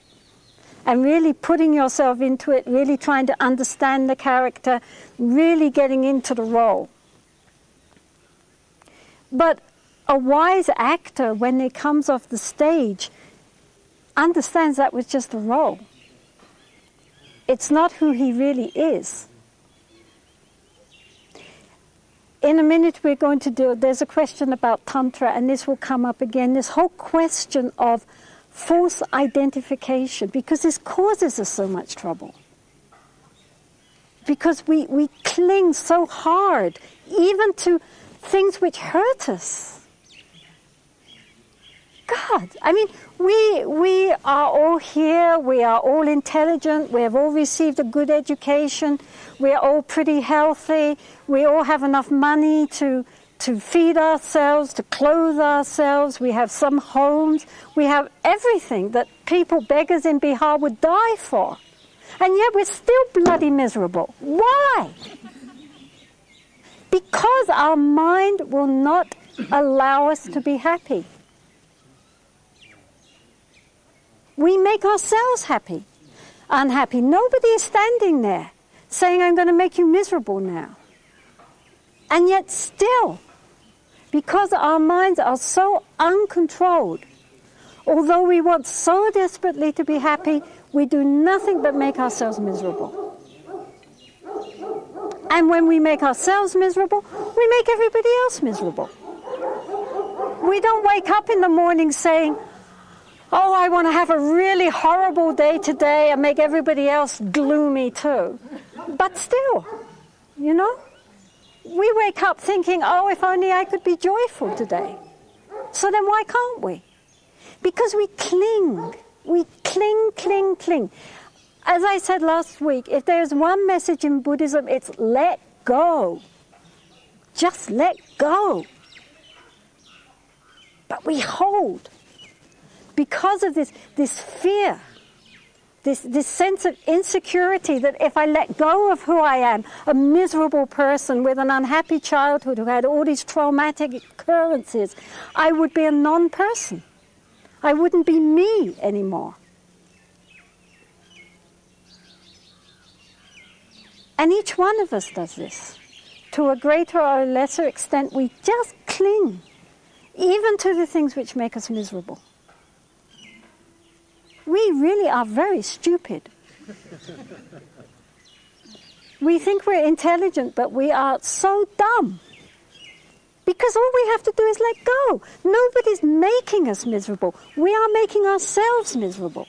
and really putting yourself into it, really trying to understand the character, really getting into the role. But a wise actor, when he comes off the stage, understands that was just a role. It's not who he really is. In a minute we're going to there's a question about Tantra, and this will come up again, this whole question of false identification, because this causes us so much trouble. Because we cling so hard, even to things which hurt us. God, I mean, we are all here, we are all intelligent, we have all received a good education, we are all pretty healthy, we all have enough money to feed ourselves, to clothe ourselves, we have some homes, we have everything that people, beggars in Bihar, would die for. And yet we're still bloody miserable. Why? Because our mind will not allow us to be happy. We make ourselves unhappy. Nobody is standing there saying, I'm going to make you miserable now. And yet still, because our minds are so uncontrolled, although we want so desperately to be happy, we do nothing but make ourselves miserable. And when we make ourselves miserable, we make everybody else miserable. We don't wake up in the morning saying, oh, I want to have a really horrible day today and make everybody else gloomy too. But still, we wake up thinking, oh, if only I could be joyful today. So then why can't we? Because we cling. We cling. As I said last week, if there's one message in Buddhism, it's let go. Just let go. But we hold, because of this fear, this sense of insecurity, that if I let go of who I am, a miserable person with an unhappy childhood who had all these traumatic occurrences, I would be a non-person. I wouldn't be me anymore. And each one of us does this. To a greater or lesser extent, we just cling, even to the things which make us miserable. We really are very stupid. We think we're intelligent, but we are so dumb. Because all we have to do is let go. Nobody's making us miserable. We are making ourselves miserable.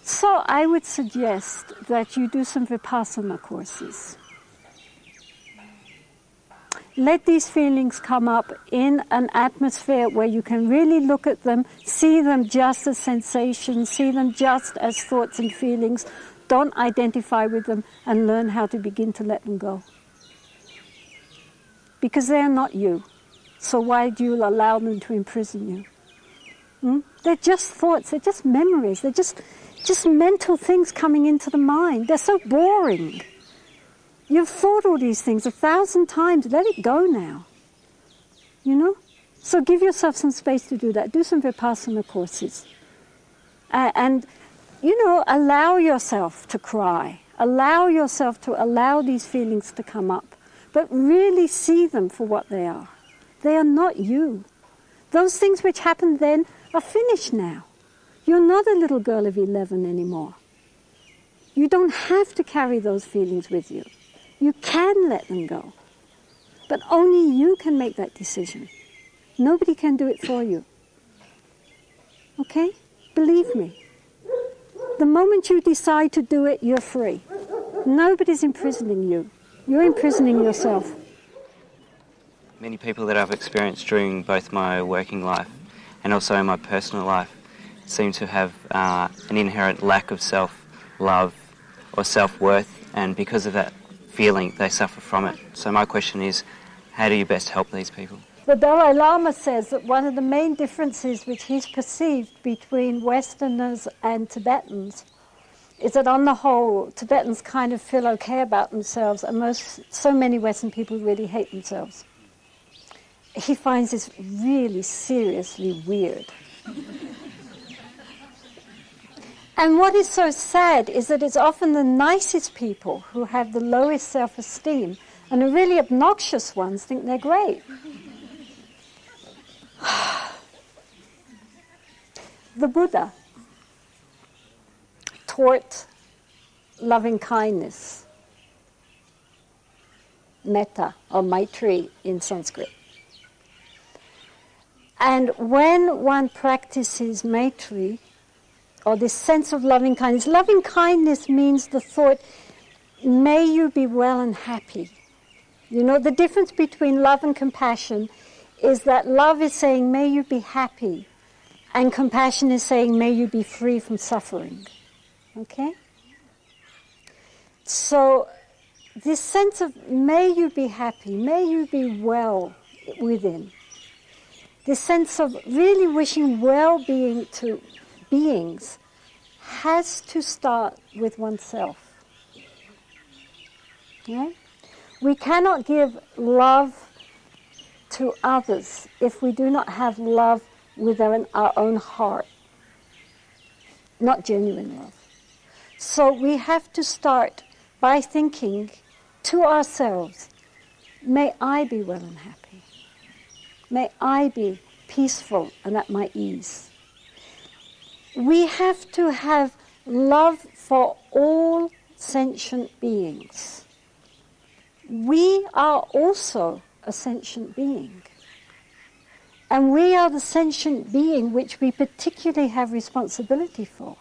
So I would suggest that you do some Vipassana courses. Let these feelings come up in an atmosphere where you can really look at them, see them just as sensations, see them just as thoughts and feelings. Don't identify with them, and learn how to begin to let them go. Because they're not you. So why do you allow them to imprison you? They're just thoughts, they're just memories, they're just mental things coming into the mind. They're so boring. You've thought all these things 1,000 times. Let it go now. You know? So give yourself some space to do that. Do some Vipassana courses. And, you know, allow yourself to cry. Allow yourself to allow these feelings to come up. But really see them for what they are. They are not you. Those things which happened then are finished now. You're not a little girl of 11 anymore. You don't have to carry those feelings with you. You can let them go. But only you can make that decision. Nobody can do it for you. Okay? Believe me. The moment you decide to do it, you're free. Nobody's imprisoning you. You're imprisoning yourself. Many people that I've experienced during both my working life and also in my personal life seem to have an inherent lack of self-love or self-worth, and because of that feeling, they suffer from it. So my question is, how do you best help these people? The Dalai Lama says that one of the main differences which he's perceived between Westerners and Tibetans is that on the whole, Tibetans kind of feel okay about themselves, and so many Western people really hate themselves. He finds this really seriously weird. And what is so sad is that it's often the nicest people who have the lowest self-esteem, and the really obnoxious ones think they're great. The Buddha taught loving kindness, metta or maitri in Sanskrit. And when one practices maitri, or this sense of loving kindness means the thought, may you be well and happy. You know, the difference between love and compassion is that love is saying, may you be happy, and compassion is saying, may you be free from suffering. Okay? So, this sense of, may you be happy, may you be well within, this sense of really wishing well-being to beings has to start with oneself. Okay? We cannot give love to others if we do not have love within our own heart. Not genuine love. So we have to start by thinking to ourselves, may I be well and happy. May I be peaceful and at my ease. We have to have love for all sentient beings. We are also a sentient being. And we are the sentient being which we particularly have responsibility for.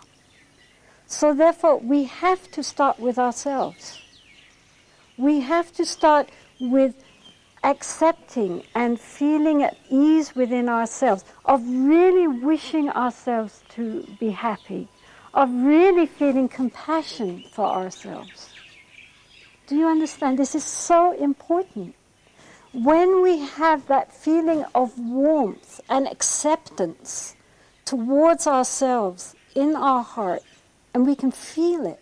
So therefore, we have to start with ourselves. We have to start with accepting and feeling at ease within ourselves, of really wishing ourselves to be happy, of really feeling compassion for ourselves. Do you understand? This is so important. When we have that feeling of warmth and acceptance towards ourselves in our heart, and we can feel it,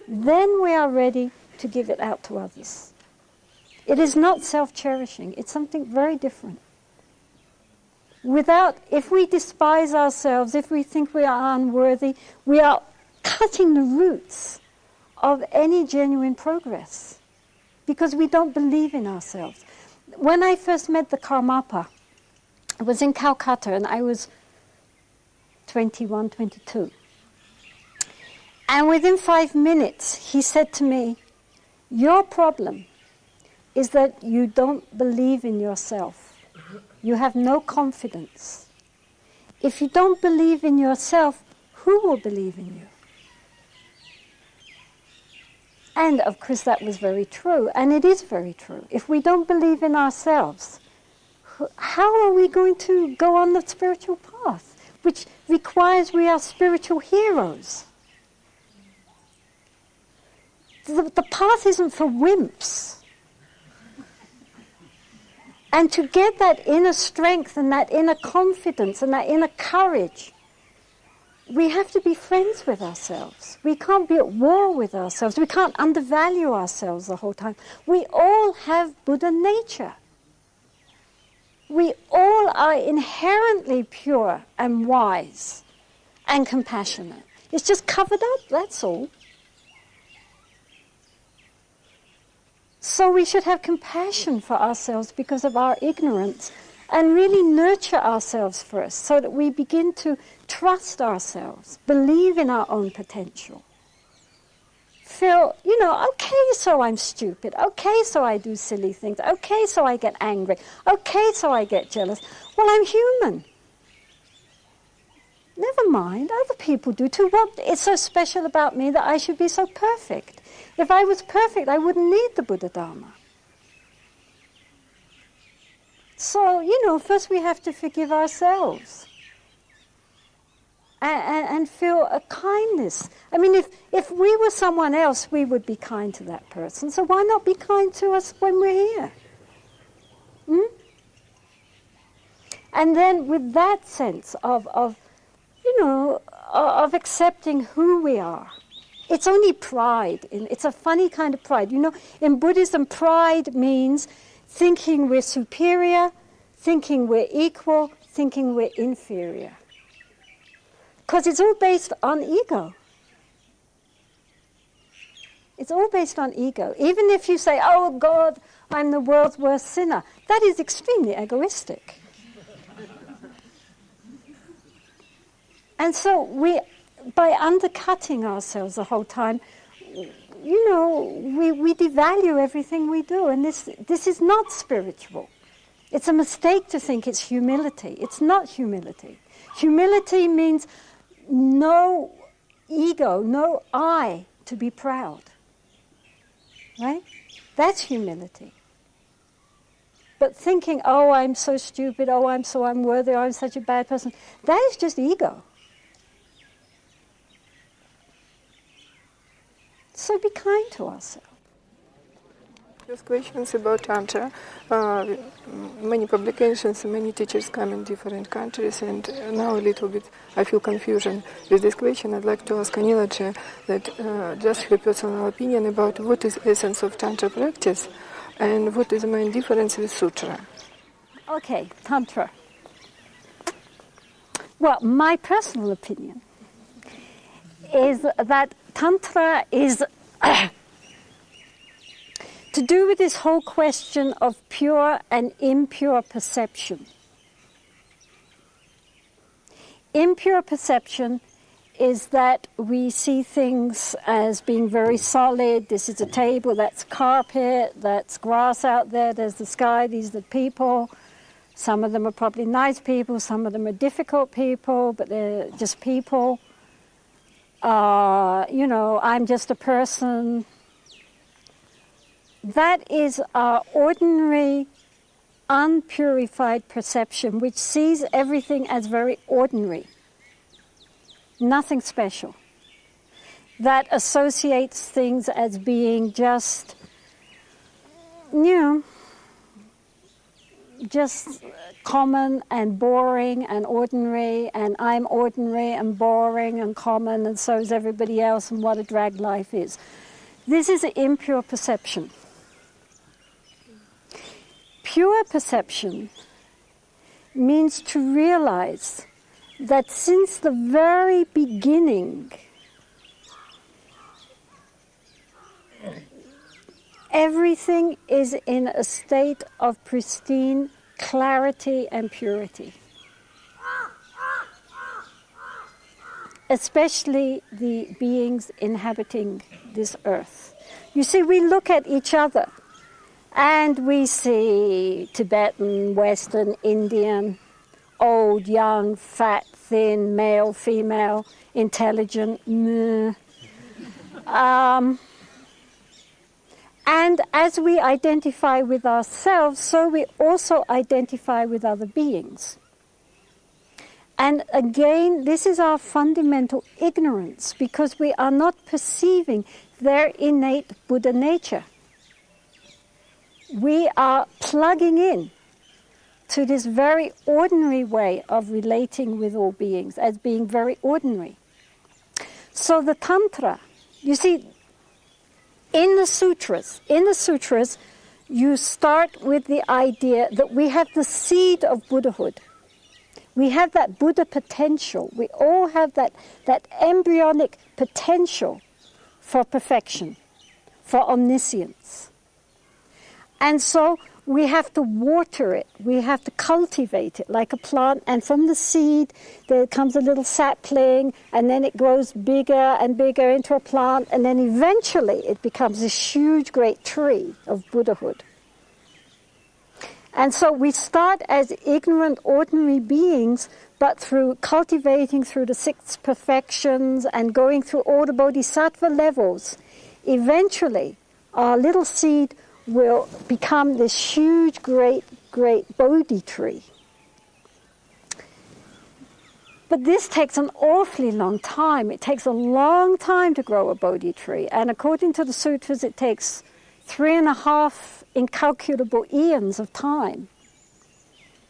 then we are ready to give it out to others. It is not self-cherishing. It's something very different. If we despise ourselves, if we think we are unworthy, we are cutting the roots of any genuine progress because we don't believe in ourselves. When I first met the Karmapa, I was in Calcutta and I was 21, 22. And within 5 minutes, he said to me, your problem is that you don't believe in yourself. You have no confidence. If you don't believe in yourself, who will believe in you? And of course that was very true, and it is very true. If we don't believe in ourselves, how are we going to go on the spiritual path, which requires we are spiritual heroes? The path isn't for wimps. And to get that inner strength and that inner confidence and that inner courage, we have to be friends with ourselves. We can't be at war with ourselves. We can't undervalue ourselves the whole time. We all have Buddha nature. We all are inherently pure and wise and compassionate. It's just covered up, that's all. So we should have compassion for ourselves because of our ignorance and really nurture ourselves first so that we begin to trust ourselves, believe in our own potential. Feel, okay, so I'm stupid. Okay, so I do silly things. Okay, so I get angry. Okay, so I get jealous. Well, I'm human. Never mind, other people do too. What is so special about me that I should be so perfect? If I was perfect, I wouldn't need the Buddha Dharma. So, first we have to forgive ourselves and feel a kindness. I mean, if we were someone else, we would be kind to that person. So why not be kind to us when we're here? And then with that sense of accepting who we are, it's only pride. It's a funny kind of pride. In Buddhism, pride means thinking we're superior, thinking we're equal, thinking we're inferior. Because it's all based on ego. It's all based on ego. Even if you say, oh God, I'm the world's worst sinner, that is extremely egoistic. And so by undercutting ourselves the whole time, we devalue everything we do, and this is not spiritual. It's a mistake to think it's humility. It's not humility. Humility means no ego, no I to be proud. Right? That's humility. But thinking, oh, I'm so stupid, oh, I'm so unworthy, oh, I'm such a bad person, that is just ego. So be kind to ourselves. Just questions about Tantra. Many publications, many teachers come in different countries, and now a little bit I feel confusion with this question. I'd like to ask Anilaji that just her personal opinion about what is essence of Tantra practice and what is the main difference with Sutra. Okay, Tantra. Well, my personal opinion is that Tantra is to do with this whole question of pure and impure perception. Impure perception is that we see things as being very solid. This is a table, that's carpet, that's grass out there, there's the sky, these are the people. Some of them are probably nice people, some of them are difficult people, but they're just people. I'm just a person. That is our ordinary, unpurified perception, which sees everything as very ordinary. Nothing special. that associates things as being just, just common and boring and ordinary, and I'm ordinary and boring and common, and so is everybody else, and what a drag life is. This is an impure perception. Pure perception means to realize that since the very beginning, everything is in a state of pristine clarity and purity. Especially the beings inhabiting this earth. You see, we look at each other and we see Tibetan, Western, Indian, old, young, fat, thin, male, female, intelligent, and as we identify with ourselves, so we also identify with other beings. And again, this is our fundamental ignorance, because we are not perceiving their innate Buddha nature. We are plugging in to this very ordinary way of relating with all beings, as being very ordinary. So the Tantra, you see, in the sutras, you start with the idea that we have the seed of Buddhahood. We have that Buddha potential. We all have that embryonic potential for perfection, for omniscience. And so we have to water it. We have to cultivate it like a plant. And from the seed, there comes a little sapling, and then it grows bigger and bigger into a plant, and then eventually it becomes this huge, great tree of Buddhahood. And so we start as ignorant, ordinary beings, but through cultivating through the 6 perfections and going through all the bodhisattva levels, eventually our little seed will become this huge, great, great Bodhi tree. But this takes an awfully long time. It takes a long time to grow a Bodhi tree. And according to the sutras, it takes 3.5 incalculable eons of time.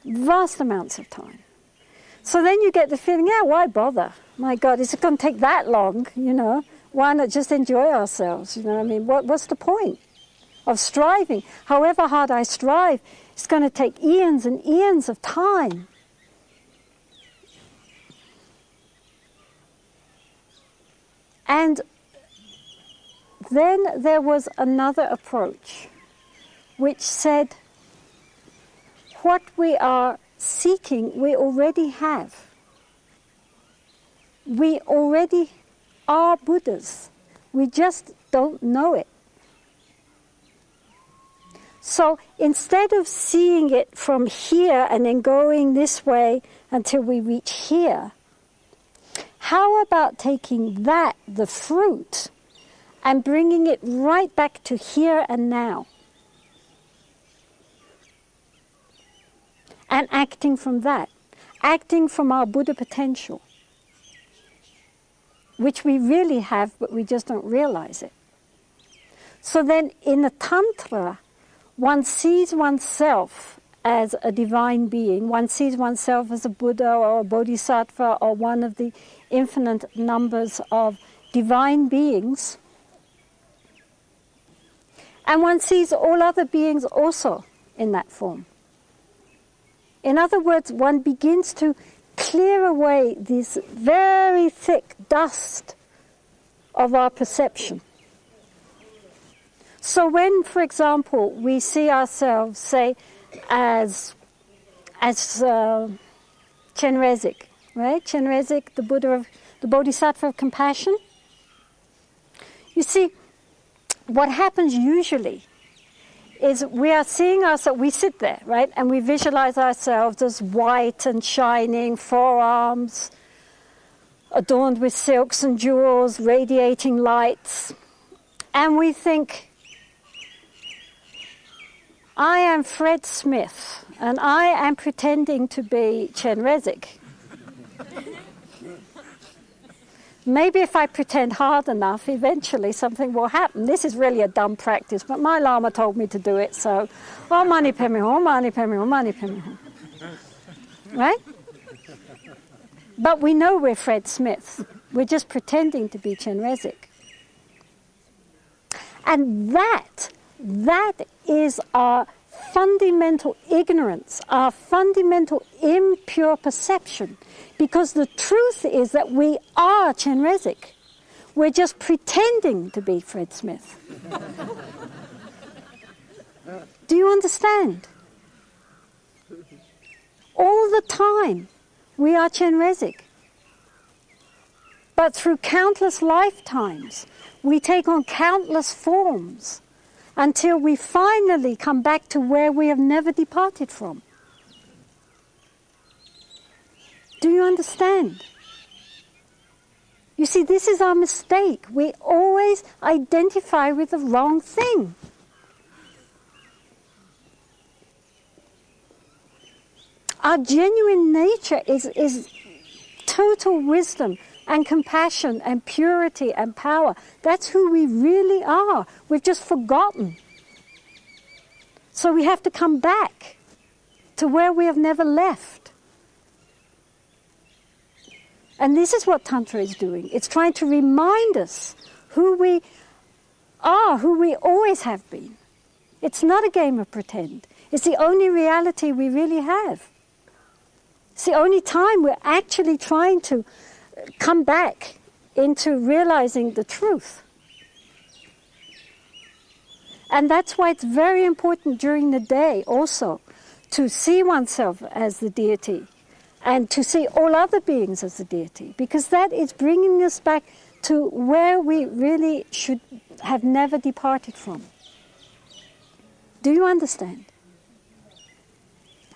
Vast amounts of time. So then you get the feeling, why bother? My God, is it going to take that long? Why not just enjoy ourselves? What's the point of striving? However hard I strive, it's going to take eons and eons of time. And then there was another approach which said, what we are seeking, we already have. We already are Buddhas. We just don't know it. So instead of seeing it from here and then going this way until we reach here, how about taking that, the fruit, and bringing it right back to here and now? And acting from that, acting from our Buddha potential, which we really have, but we just don't realize it. So then in the Tantra, one sees oneself as a divine being. One sees oneself as a Buddha or a Bodhisattva or one of the infinite numbers of divine beings. And one sees all other beings also in that form. In other words, one begins to clear away this very thick dust of our perception. So when, for example, we see ourselves, say, as Chenrezig, right? Chenrezig, the Buddha of the Bodhisattva of compassion. You see, what happens usually is we are seeing ourselves, we sit there, right? And we visualize ourselves as white and shining, forearms adorned with silks and jewels, radiating lights. And we think, I am Fred Smith, and I am pretending to be Chenrezig. Maybe if I pretend hard enough, eventually something will happen. This is really a dumb practice, but my Lama told me to do it, so mani padme hum, mani padme hum, mani padme hum. Right? But we know we're Fred Smith. We're just pretending to be Chenrezig. And that is our fundamental ignorance, our fundamental impure perception. Because the truth is that we are Chenrezig. We're just pretending to be Fred Smith. Do you understand? All the time, we are Chenrezig. But through countless lifetimes, we take on countless forms until we finally come back to where we have never departed from. Do you understand? You see, this is our mistake. We always identify with the wrong thing. Our genuine nature is total wisdom and compassion and purity and power. That's who we really are. We've just forgotten. So we have to come back to where we have never left. And this is what Tantra is doing. It's trying to remind us who we are, who we always have been. It's not a game of pretend. It's the only reality we really have. It's the only time we're actually trying to come back into realizing the truth. And that's why it's very important during the day also to see oneself as the deity and to see all other beings as the deity, because that is bringing us back to where we really should have never departed from. Do you understand?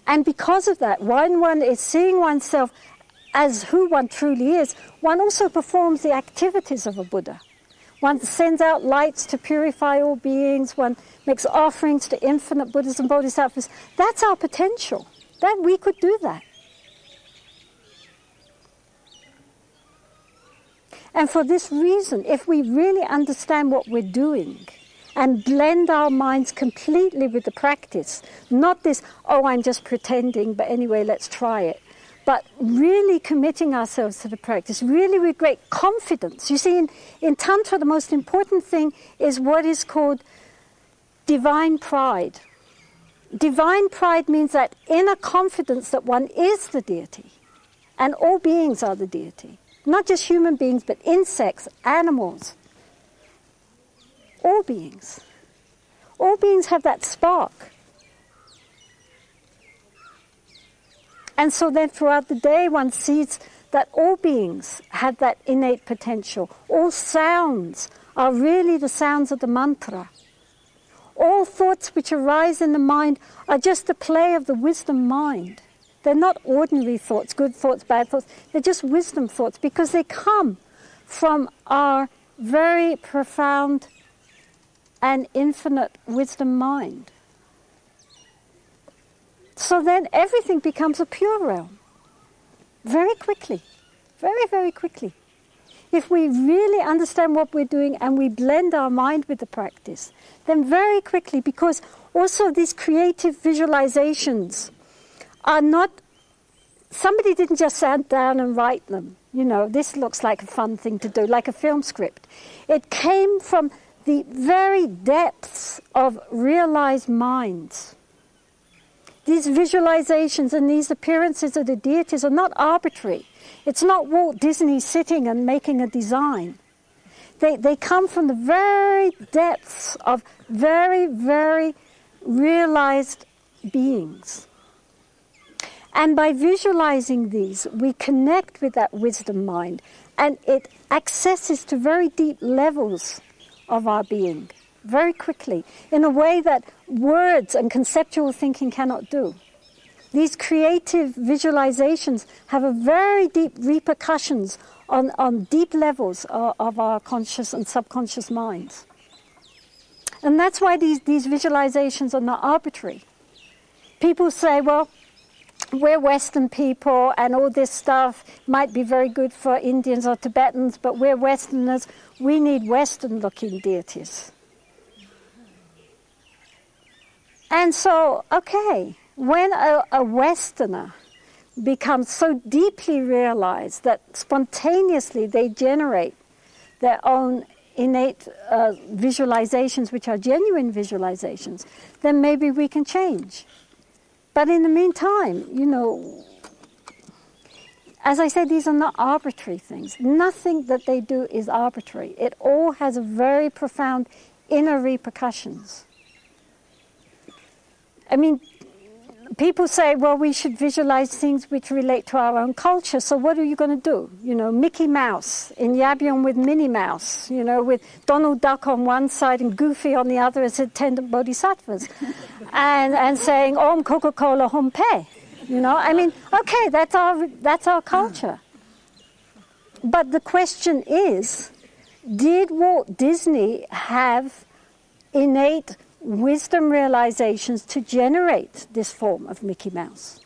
And because of that, when one is seeing oneself as who one truly is, one also performs the activities of a Buddha. One sends out lights to purify all beings, one makes offerings to infinite Buddhas and Bodhisattvas. That's our potential. That we could do that. And for this reason, if we really understand what we're doing and blend our minds completely with the practice, not this, I'm just pretending, but anyway, let's try it, but really committing ourselves to the practice, really with great confidence. You see, in Tantra, the most important thing is what is called divine pride. Divine pride means that inner confidence that one is the deity, and all beings are the deity. Not just human beings, but insects, animals. All beings. All beings have that spark. And so then throughout the day one sees that all beings have that innate potential. All sounds are really the sounds of the mantra. All thoughts which arise in the mind are just the play of the wisdom mind. They're not ordinary thoughts, good thoughts, bad thoughts. They're just wisdom thoughts because they come from our very profound and infinite wisdom mind. So then everything becomes a pure realm. Very quickly. Very, very quickly. If we really understand what we're doing and we blend our mind with the practice, then very quickly, because also these creative visualizations are not, somebody didn't just sit down and write them. You know, this looks like a fun thing to do, like a film script. It came from the very depths of realized minds. These visualizations and these appearances of the deities are not arbitrary. It's not Walt Disney sitting and making a design. They come from the very depths of very, very realized beings. And by visualizing these, we connect with that wisdom mind, and it accesses to very deep levels of our being very quickly, in a way that words and conceptual thinking cannot do. These creative visualizations have a very deep repercussions on deep levels of our conscious and subconscious minds. And that's why these visualizations are not arbitrary. People say, well, we're Western people and all this stuff might be very good for Indians or Tibetans, but we're Westerners, we need Western-looking deities. And so, okay, when a Westerner becomes so deeply realized that spontaneously they generate their own innate visualizations, which are genuine visualizations, then maybe we can change. But in the meantime, you know, as I said, these are not arbitrary things. Nothing that they do is arbitrary. It all has a very profound inner repercussions. I mean, people say, well, we should visualize things which relate to our own culture. So what are you going to do? You know, Mickey Mouse in Yabyong with Minnie Mouse, you know, with Donald Duck on one side and Goofy on the other as attendant bodhisattvas. and saying, Om Coca-Cola Hom Pe. You know, I mean, okay, that's our culture. But the question is, did Walt Disney have innate wisdom realizations to generate this form of Mickey Mouse?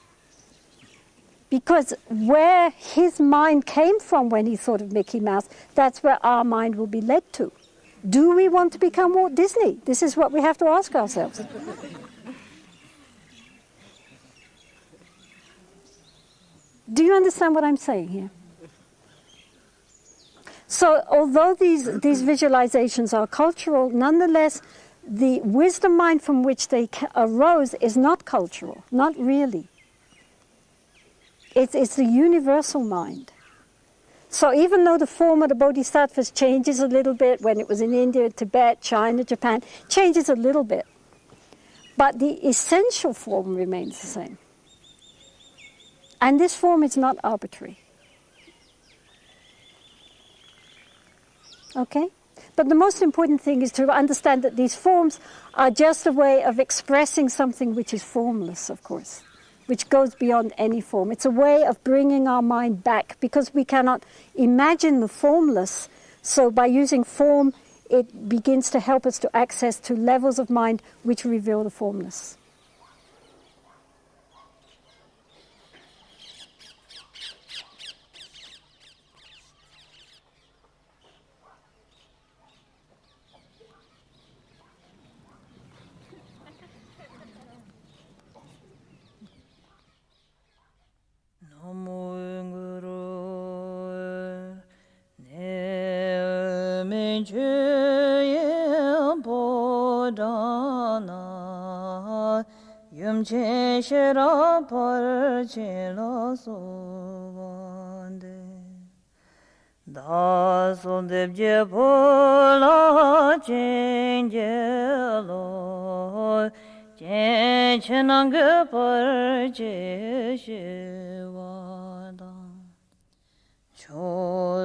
Because where his mind came from when he thought of Mickey Mouse, that's where our mind will be led to. Do we want to become Walt Disney? This is what we have to ask ourselves. Do you understand what I'm saying here? So although these visualizations are cultural, nonetheless, the wisdom mind from which they arose is not cultural, not really. It's the universal mind. So even though the form of the bodhisattvas changes a little bit when it was in India, Tibet, China, Japan, changes a little bit, but the essential form remains the same. And this form is not arbitrary. Okay? But the most important thing is to understand that these forms are just a way of expressing something which is formless, of course, which goes beyond any form. It's a way of bringing our mind back because we cannot imagine the formless. So by using form, it begins to help us to access to levels of mind which reveal the formless.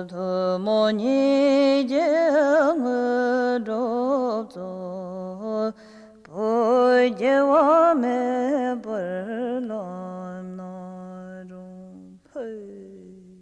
초도모니 정의롭소